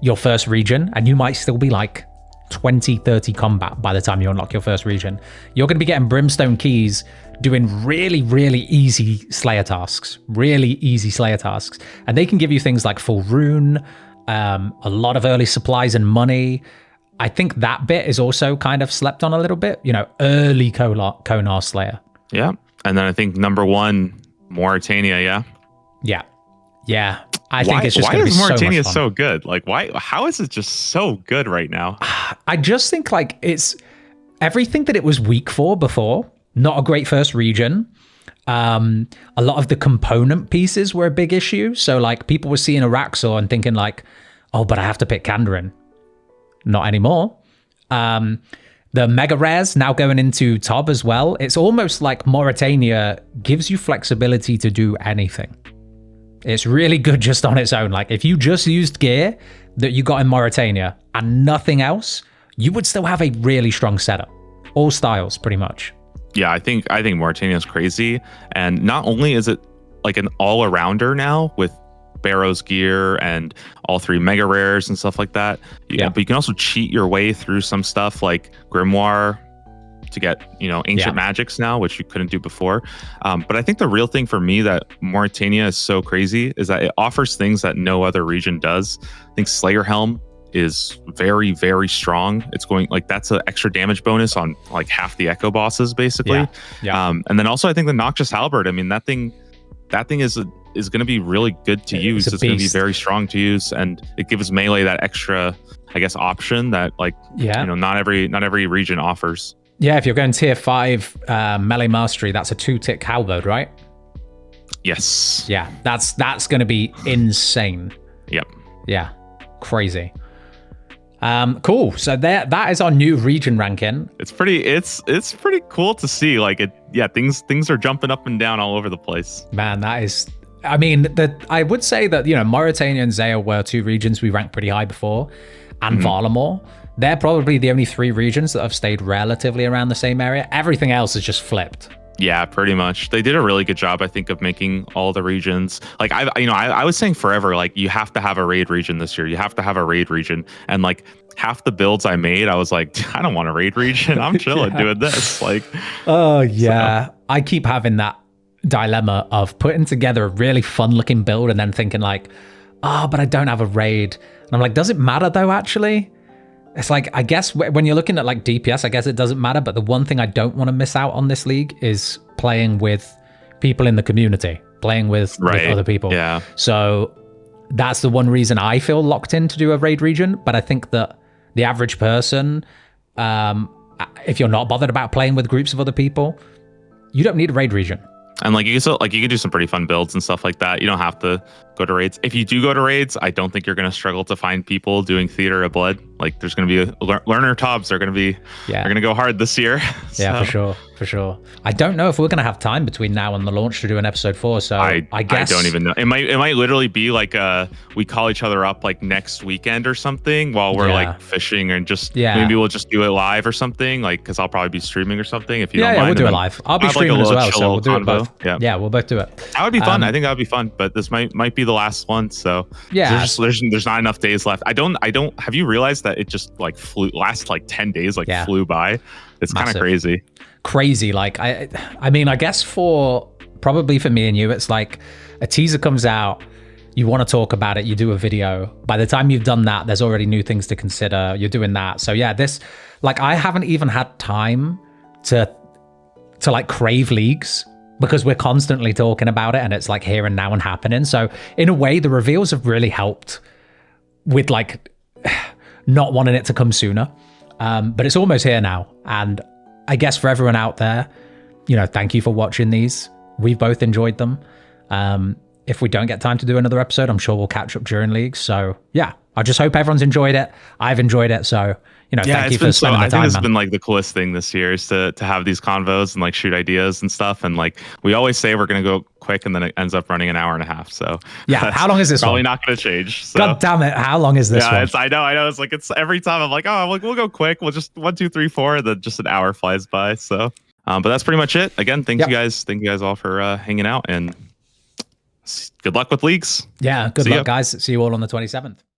your first region, and you might still be like 20, 30 combat by the time you unlock your first region, you're going to be getting Brimstone keys doing really, really easy Slayer tasks. Really easy Slayer tasks. And they can give you things like full rune, a lot of early supplies and money. I think that bit is also kind of slept on a little bit, you know, early Konar Slayer. Yeah, and then I think number one, Mauritania, Yeah. I think it's just going to be so much fun. Why is Mauritania so good? Like, how is it just so good right now? I just think like it's everything that it was weak for before. Not a great first region. A lot of the component pieces were a big issue. So like people were seeing Araxor and thinking like, oh, but I have to pick Kandarin. Not anymore. The mega rares now going into Tob as well. It's almost like Mauritania gives you flexibility to do anything. It's really good just on its own. Like if you just used gear that you got in Mauritania and nothing else, you would still have a really strong setup. All styles, pretty much. Yeah, I think Mauritania is crazy. And not only is it like an all-arounder now with Barrow's gear and all 3 mega rares and stuff like that. But you can also cheat your way through some stuff like Grimoire to get, you know, ancient magics now, which you couldn't do before. But I think the real thing for me that Mauritania is so crazy is that it offers things that no other region does. I think Slayer Helm is very, very strong. It's going like that's an extra damage bonus on like half the Echo bosses basically. And then also I think the Noxious Halberd, I mean that thing is going to be really good to use. It's going to be very strong to use, and it gives melee that extra, I guess, option that like you know not every region offers. Yeah, if you're going tier 5 melee mastery, that's a 2-tick halberd, right? Yes. Yeah, that's going to be insane. Yep. Yeah, crazy. Cool. So that is our new region ranking. It's pretty cool to see. Like it, yeah, things are jumping up and down all over the place. Man, that is. I mean, I would say that, you know, Mauritania and Zaya were 2 regions we ranked pretty high before, and Varlamore. They're probably the only 3 regions that have stayed relatively around the same area. Everything else has just flipped. Yeah, pretty much. They did a really good job, I think, of making all the regions. Like I was saying forever, like you have to have a raid region this year. You have to have a raid region, and like half the builds I made, I was like, I don't want a raid region. I'm chilling doing this. Like, oh yeah, so. I keep having that dilemma of putting together a really fun-looking build and then thinking like, oh, but I don't have a raid. And I'm like, does it matter though? Actually, it's like, I guess when you're looking at like DPS, I guess it doesn't matter. But the one thing I don't want to miss out on this league is playing with people in the community, playing with other people. Yeah. So that's the one reason I feel locked in to do a raid region. But I think that the average person, if you're not bothered about playing with groups of other people, you don't need a raid region. And like you can do some pretty fun builds and stuff like that. You don't have to go to raids. If you do go to raids, I don't think you're going to struggle to find people doing Theater of Blood. Like there's going to be learner tobs. They're going to go hard this year. Yeah, for sure. I don't know if we're going to have time between now and the launch to do an episode 4. So I guess I don't even know. It might literally be like we call each other up like next weekend or something while we're like fishing, and just maybe we'll just do it live or something. Like because I'll probably be streaming or something. If you don't mind, we'll do it live. I'll be streaming as well, so we'll do it both. Yeah, we'll both do it. That would be fun. I think that would be fun. But this might be the last one. So there's not enough days left. I don't. Have you realized that it just like last like 10 days flew by? It's kind of crazy. Like I mean, I guess probably for me and you, it's like a teaser comes out, you want to talk about it, you do a video. By the time you've done that, there's already new things to consider. You're doing that. So yeah, this, like, I haven't even had time to like crave leagues because we're constantly talking about it and it's like here and now and happening. So in a way, the reveals have really helped with like not wanting it to come sooner. But it's almost here now. And I guess for everyone out there, you know, thank you for watching these. We've both enjoyed them. If we don't get time to do another episode, I'm sure we'll catch up during leagues. So yeah, I just hope everyone's enjoyed it. I've enjoyed it. So, you know, thank you for spending the time. I think it's been like the coolest thing this year is to have these convos and like shoot ideas and stuff. And like we always say we're going to go quick and then it ends up running an hour and a half. So yeah, how long is this probably one? Not going to change. So. God damn it. How long is this one? I know. It's like, it's every time I'm like, oh, we'll go quick. We'll just 1, 2, 3, 4. And then just an hour flies by. So, but that's pretty much it. Again, thank you guys all for hanging out and good luck with leagues. Yeah, good luck, guys. See you all on the 27th.